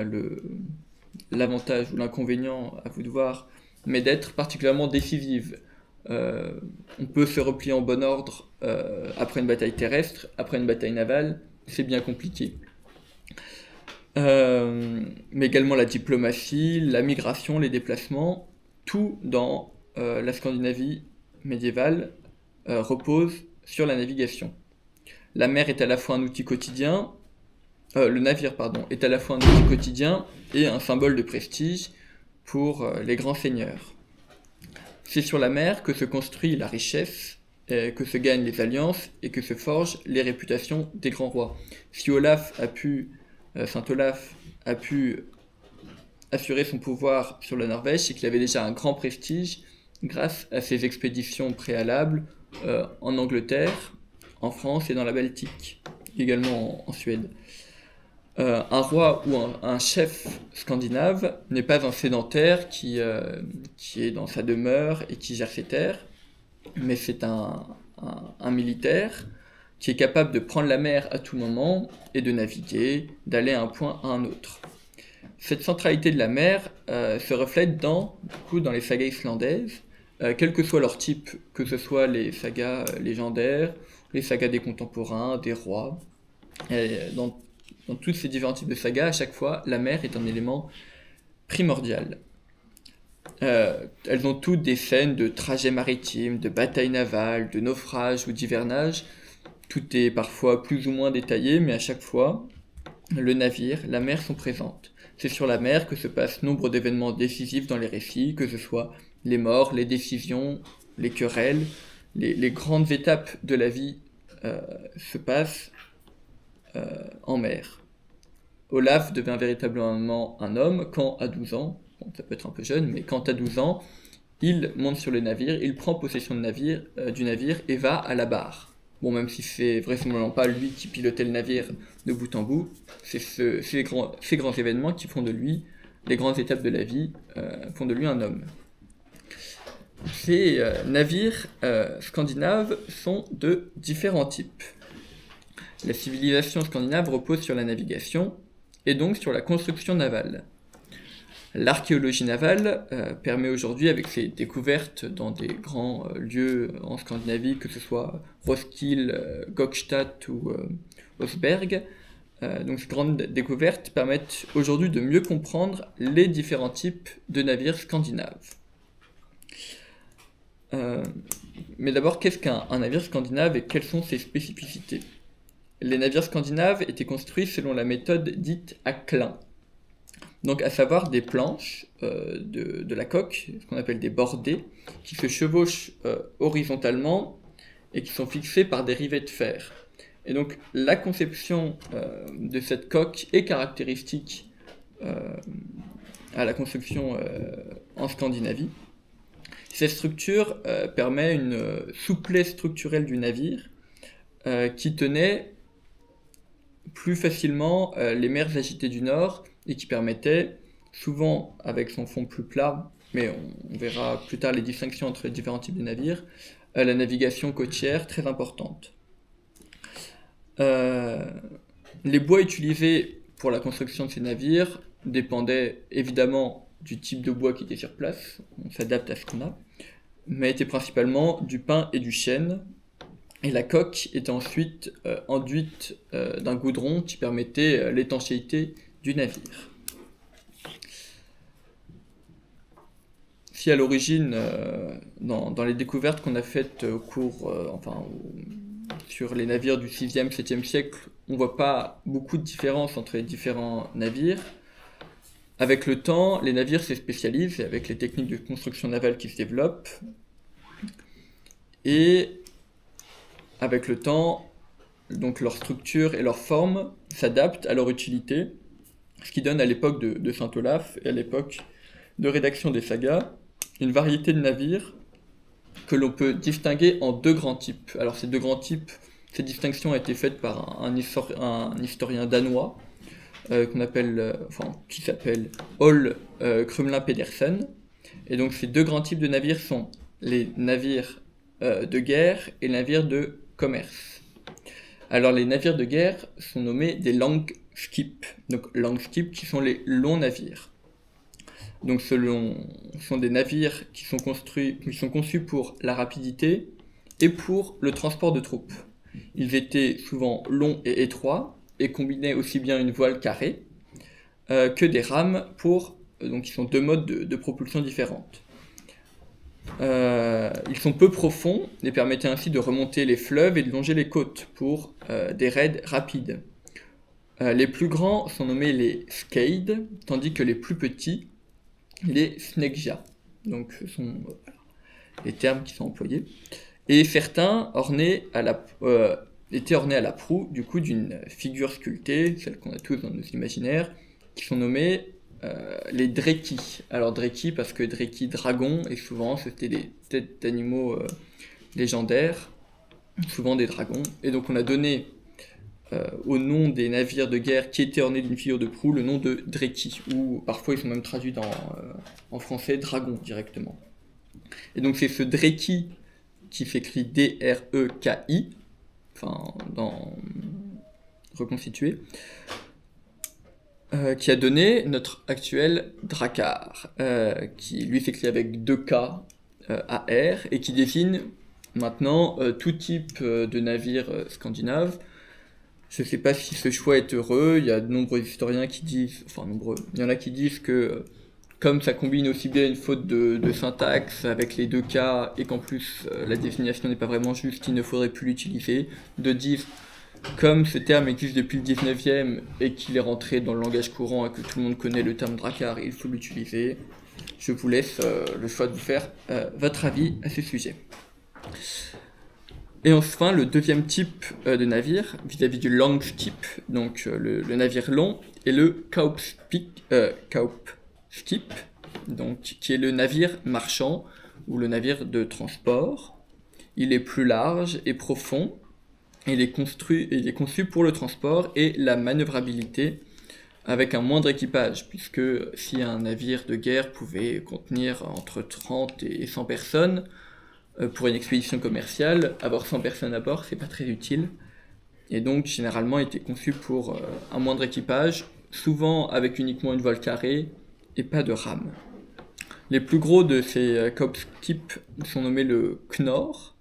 l'avantage ou l'inconvénient, à vous de voir, mais d'être particulièrement décisives. On peut se replier en bon ordre après une bataille terrestre, après une bataille navale, c'est bien compliqué. Mais également la diplomatie, la migration, les déplacements, tout dans la Scandinavie médiévale repose sur la navigation. La mer est à la fois un outil quotidien, le navire est à la fois un outil quotidien et un symbole de prestige pour les grands seigneurs. C'est sur la mer que se construit la richesse, que se gagnent les alliances et que se forgent les réputations des grands rois. Si Saint-Olaf a pu assurer son pouvoir sur la Norvège, c'est qu'il avait déjà un grand prestige grâce à ses expéditions préalables en Angleterre, en France et dans la Baltique, également en Suède. Un roi ou un chef scandinave n'est pas un sédentaire qui est dans sa demeure et qui gère ses terres, mais c'est un militaire qui est capable de prendre la mer à tout moment et de naviguer, d'aller à un point à un autre. Cette centralité de la mer se reflète dans les sagas islandaises, quel que soit leur type, que ce soit les sagas légendaires, les sagas des contemporains, des rois. Dans tous ces différents types de sagas, à chaque fois, la mer est un élément primordial. Elles ont toutes des scènes de trajets maritimes, de batailles navales, de naufrages ou d'hivernage. Tout est parfois plus ou moins détaillé, mais à chaque fois, le navire, la mer sont présentes. C'est sur la mer que se passent nombre d'événements décisifs dans les récits, que ce soit les morts, les décisions, les querelles, les grandes étapes de la vie se passent en mer. Olaf devient véritablement un homme quand, à 12 ans, bon, ça peut être un peu jeune, mais quand à 12 ans, il monte sur le navire, il prend possession du navire et va à la barre. Bon, même si c'est vraisemblablement pas lui qui pilotait le navire de bout en bout, c'est ces grands événements qui font de lui, les grandes étapes de la vie, font de lui un homme. Ces navires scandinaves sont de différents types. La civilisation scandinave repose sur la navigation et donc sur la construction navale. L'archéologie navale permet aujourd'hui, avec ses découvertes dans des grands lieux en Scandinavie, que ce soit Roskilde, Gokstad ou Osberg, donc ces grandes découvertes permettent aujourd'hui de mieux comprendre les différents types de navires scandinaves. Mais d'abord, qu'est-ce qu'un navire scandinave et quelles sont ses spécificités ? Les navires scandinaves étaient construits selon la méthode dite à clin. Donc à savoir des planches de la coque, ce qu'on appelle des bordées, qui se chevauchent horizontalement et qui sont fixées par des rivets de fer. Et donc la conception de cette coque est caractéristique à la construction en Scandinavie. Cette structure permet une souplesse structurelle du navire qui tenait plus facilement les mers agitées du Nord et qui permettait, souvent avec son fond plus plat, mais on verra plus tard les distinctions entre les différents types de navires, la navigation côtière très importante. Les bois utilisés pour la construction de ces navires dépendaient évidemment du type de bois qui était sur place, on s'adapte à ce qu'on a, mais étaient principalement du pin et du chêne, et la coque était ensuite enduite d'un goudron qui permettait l'étanchéité du navire. Si à l'origine, dans les découvertes qu'on a faites au cours, sur les navires du 6e, 7e siècle, on ne voit pas beaucoup de différence entre les différents navires. Avec le temps, les navires se spécialisent, et avec les techniques de construction navale qui se développent. Et avec le temps, donc leur structure et leur forme s'adaptent à leur utilité, ce qui donne à l'époque de Saint Olaf et à l'époque de rédaction des sagas une variété de navires que l'on peut distinguer en deux grands types. Alors ces deux grands types, cette distinction a été faite par un historien danois qui s'appelle Ole Krumlin Pedersen. Et donc ces deux grands types de navires sont les navires de guerre et les navires de commerce. Alors les navires de guerre sont nommés des langskip, donc langskip qui sont les longs navires. Donc ce sont des navires qui sont conçus pour la rapidité et pour le transport de troupes. Ils étaient souvent longs et étroits et combinaient aussi bien une voile carrée que des rames donc ils sont deux modes de propulsion différentes. Ils sont peu profonds et permettaient ainsi de remonter les fleuves et de longer les côtes pour des raids rapides. Les plus grands sont nommés les skeid, tandis que les plus petits, les snegja. Donc ce sont les termes qui sont employés. Et certains étaient ornés à la proue du coup d'une figure sculptée, celle qu'on a tous dans nos imaginaires, qui sont nommés les dreki. Alors dreki parce que dreki, dragon, et souvent c'était des têtes d'animaux légendaires, souvent des dragons. Et donc on a donné au nom des navires de guerre qui étaient ornés d'une figure de proue le nom de dreki, ou parfois ils sont même traduits en français dragon directement. Et donc c'est ce dreki qui s'écrit D-R-E-K-I, reconstitué, qui a donné notre actuel drakkar, qui lui s'écrit avec 2 K A-R, et qui désigne maintenant tout type de navire scandinave. Je ne sais pas si ce choix est heureux, il y a de nombreux historiens qui disent, il y en a qui disent que comme ça combine aussi bien une faute de syntaxe avec les 2 cas et qu'en plus la désignation n'est pas vraiment juste, il ne faudrait plus l'utiliser, de dire comme ce terme existe depuis le 19e et qu'il est rentré dans le langage courant et que tout le monde connaît le terme drakkar, il faut l'utiliser. Je vous laisse le choix de vous faire votre avis à ce sujet. Et enfin, le deuxième type de navire, vis-à-vis du Langskip, donc le navire long, est le Kaupskip, donc, qui est le navire marchand ou le navire de transport. Il est plus large et profond. Il est conçu pour le transport et la manœuvrabilité avec un moindre équipage, puisque si un navire de guerre pouvait contenir entre 30 et 100 personnes, pour une expédition commerciale, avoir 100 personnes à bord, c'est pas très utile. Et donc, généralement, il était conçu pour un moindre équipage, souvent avec uniquement une voile carrée et pas de rame. Les plus gros de ces Kaupskip sont nommés le Knorr,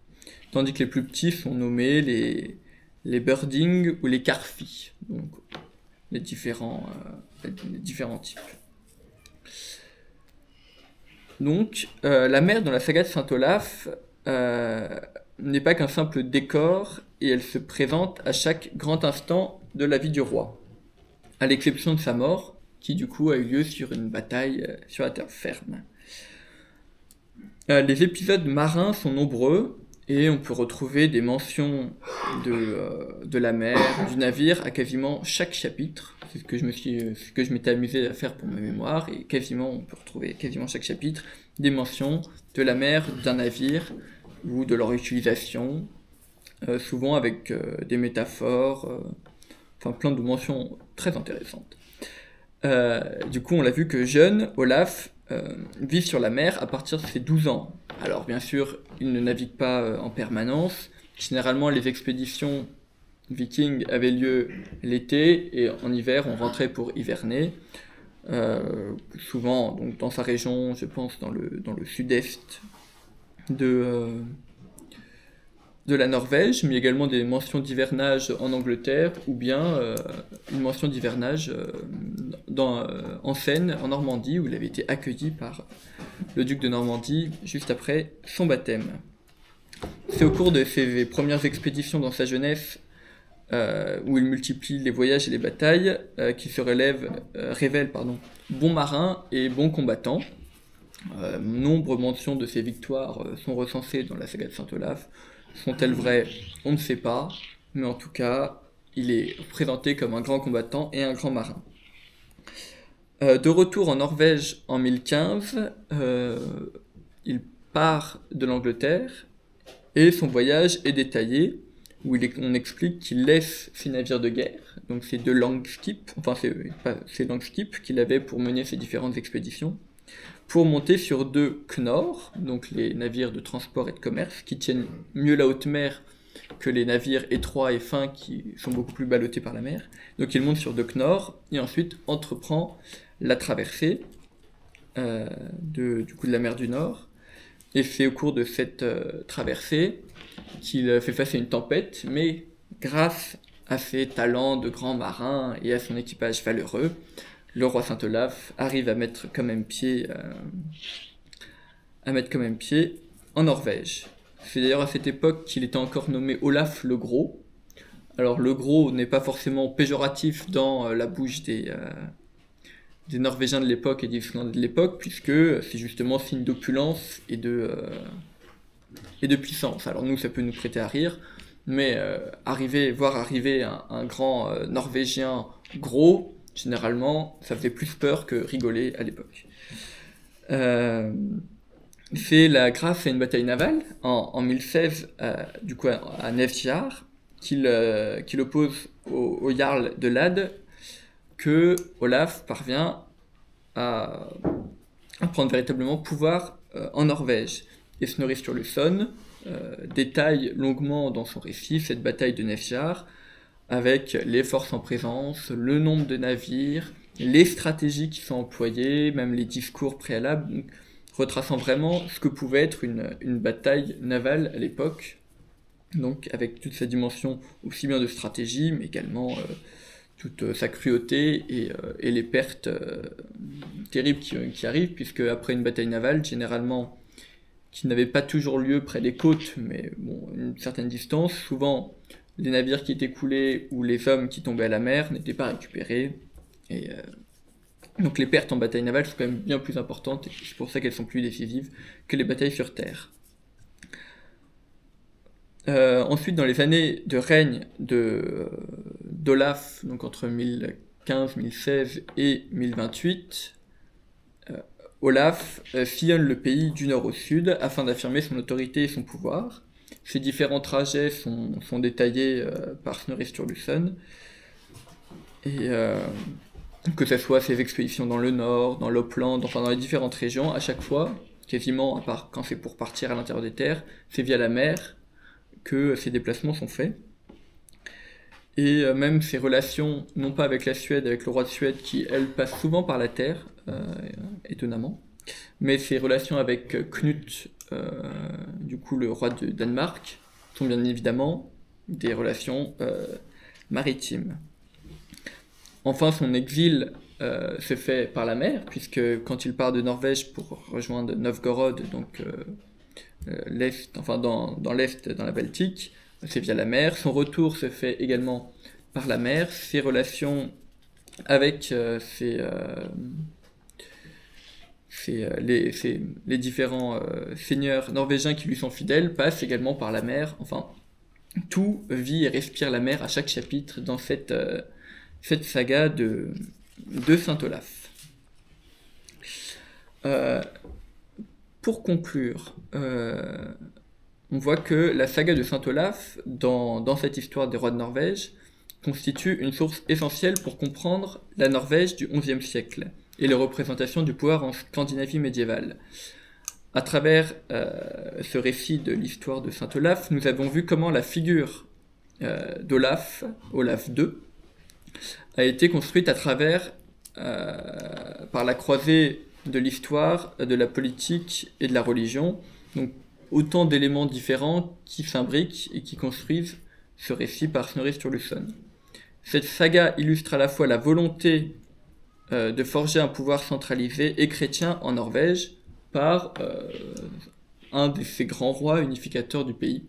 tandis que les plus petits sont nommés les Birding ou les Karfi, donc les différents types. Donc, la mer dans la saga de Saint-Olaf n'est pas qu'un simple décor, et elle se présente à chaque grand instant de la vie du roi, à l'exception de sa mort, qui du coup a eu lieu sur une bataille sur la terre ferme. Les épisodes marins sont nombreux, et on peut retrouver des mentions de la mer, du navire, à quasiment chaque chapitre. C'est ce que je m'étais amusé à faire pour ma mémoire, et on peut retrouver quasiment chaque chapitre des mentions de la mer, d'un navire, ou de leur utilisation, souvent avec des métaphores, plein de mentions très intéressantes. Du coup, on l'a vu que jeune, Olaf vit sur la mer à partir de ses 12 ans. Alors bien sûr, il ne navigue pas en permanence. Généralement, les expéditions vikings avaient lieu l'été, et en hiver, on rentrait pour hiverner. Souvent, donc, dans sa région, je pense dans le sud-est de la Norvège, mais également des mentions d'hivernage en Angleterre, ou bien une mention d'hivernage en Seine, en Normandie, où il avait été accueilli par le duc de Normandie juste après son baptême. C'est au cours de ses premières expéditions dans sa jeunesse, où il multiplie les voyages et les batailles, qu'il se révèle bon marin et bon combattant. Nombre de mentions de ses victoires sont recensées dans la saga de Saint-Olaf. Sont-elles vraies? On ne sait pas, mais en tout cas, il est présenté comme un grand combattant et un grand marin. De retour en Norvège en 1015, il part de l'Angleterre, et son voyage est détaillé, où on explique qu'il laisse ses navires de guerre, donc c'est deux Langskip, c'est Langskip qu'il avait pour mener ses différentes expéditions, pour monter sur deux Knorr, donc les navires de transport et de commerce, qui tiennent mieux la haute mer que les navires étroits et fins qui sont beaucoup plus ballottés par la mer. Donc il monte sur deux Knorr, et ensuite entreprend la traversée de la mer du Nord. Et c'est au cours de cette traversée qu'il fait face à une tempête, mais grâce à ses talents de grand marin et à son équipage valeureux, le roi Saint-Olaf arrive à mettre quand même pied en Norvège. C'est d'ailleurs à cette époque qu'il était encore nommé Olaf le Gros. Alors le Gros n'est pas forcément péjoratif dans la bouche des Norvégiens de l'époque et des Islandais de l'époque, puisque c'est justement signe d'opulence et de puissance. Alors nous, ça peut nous prêter à rire, mais voir arriver un grand Norvégien gros, généralement, ça faisait plus peur que rigoler à l'époque. C'est grâce à une bataille navale en 1016, du coup à Nefjar, qu'il oppose au Jarl de Lade, que Olaf parvient à prendre véritablement pouvoir en Norvège. Et Snorri Sturluson détaille longuement dans son récit cette bataille de Nefjar, avec les forces en présence, le nombre de navires, les stratégies qui sont employées, même les discours préalables, donc, retraçant vraiment ce que pouvait être une bataille navale à l'époque, donc avec toute sa dimension aussi bien de stratégie, mais également toute sa cruauté et les pertes terribles qui arrivent, puisque après une bataille navale, généralement, qui n'avait pas toujours lieu près des côtes, mais une certaine distance, souvent les navires qui étaient coulés ou les hommes qui tombaient à la mer n'étaient pas récupérés, et donc les pertes en bataille navale sont quand même bien plus importantes, et c'est pour ça qu'elles sont plus décisives que les batailles sur terre. Ensuite, dans les années de règne d'Olaf, donc entre 1015, 1016 et 1028, Olaf sillonne le pays du nord au sud afin d'affirmer son autorité et son pouvoir. Ses différents trajets sont détaillés par Snorri Sturluson. Et que ce soit ses expéditions dans le nord, dans l'Oppland, enfin dans les différentes régions, à chaque fois, quasiment, à part quand c'est pour partir à l'intérieur des terres, c'est via la mer que ces déplacements sont faits. Et même ses relations, non pas avec la Suède, avec le roi de Suède, qui, elle, passe souvent par la terre, étonnamment, mais ses relations avec Knut, du coup le roi de Danemark, sont bien évidemment des relations maritimes. Enfin, son exil se fait par la mer, puisque quand il part de Norvège pour rejoindre Novgorod, donc l'est, enfin dans l'est, dans la Baltique, c'est via la mer. Son retour se fait également par la mer. Ses relations avec les différents seigneurs norvégiens qui lui sont fidèles passent également par la mer. Enfin, tout vit et respire la mer à chaque chapitre dans cette saga de Saint Olaf. Pour conclure, on voit que la saga de Saint Olaf, dans cette histoire des rois de Norvège, constitue une source essentielle pour comprendre la Norvège du XIe siècle et les représentations du pouvoir en Scandinavie médiévale. À travers ce récit de l'histoire de Saint Olaf, nous avons vu comment la figure d'Olaf, Olaf II, a été construite à travers, par la croisée de l'histoire, de la politique et de la religion. Donc autant d'éléments différents qui s'imbriquent et qui construisent ce récit par Snorri Sturluson. Cette saga illustre à la fois la volonté de forger un pouvoir centralisé et chrétien en Norvège par un de ces grands rois unificateurs du pays.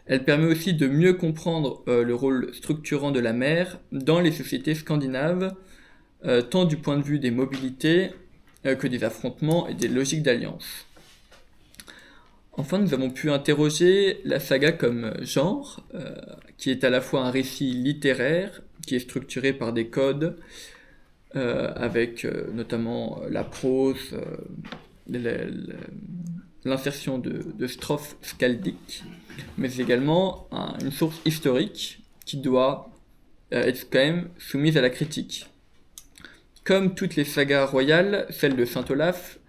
Elle permet aussi de mieux comprendre le rôle structurant de la mer dans les sociétés scandinaves, tant du point de vue des mobilités que des affrontements et des logiques d'alliance. Enfin, nous avons pu interroger la saga comme genre, qui est à la fois un récit littéraire, qui est structuré par des codes, avec notamment la prose, l'insertion de strophes skaldiques, mais également une source historique qui doit être quand même soumise à la critique. Comme toutes les sagas royales, celle de Saint Olaf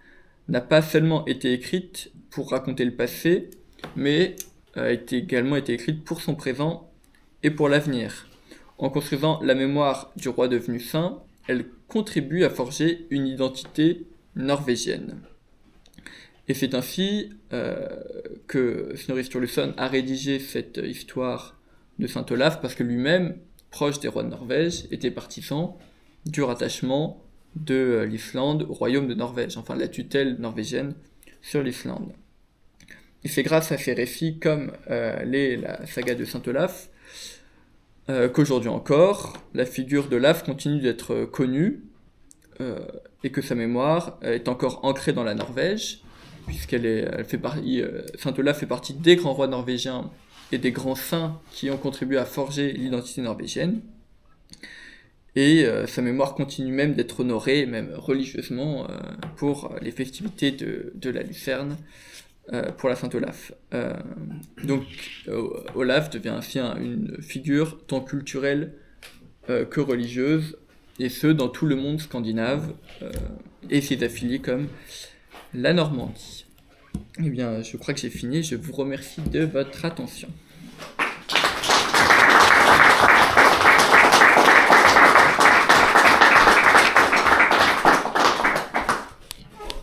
n'a pas seulement été écrite pour raconter le passé, mais a également été écrite pour son présent et pour l'avenir. En construisant la mémoire du roi devenu saint, elle contribue à forger une identité norvégienne. Et c'est ainsi que Snorri Sturluson a rédigé cette histoire de Saint Olaf, parce que lui-même, proche des rois de Norvège, était partisan du rattachement de l'Islande au royaume de Norvège, enfin la tutelle norvégienne sur l'Islande. Et c'est grâce à ces récits comme la saga de Saint Olaf qu'aujourd'hui encore, la figure d'Olaf continue d'être connue et que sa mémoire est encore ancrée dans la Norvège, puisqu'elle fait partie, Saint Olaf fait partie des grands rois norvégiens et des grands saints qui ont contribué à forger l'identité norvégienne. Et sa mémoire continue même d'être honorée, même religieusement, pour les festivités de la Lucerne, pour la Saint-Olaf. Donc Olaf devient ainsi une figure tant culturelle que religieuse, et ce, dans tout le monde scandinave, et ses affiliés comme la Normandie. Eh bien, je crois que j'ai fini, je vous remercie de votre attention.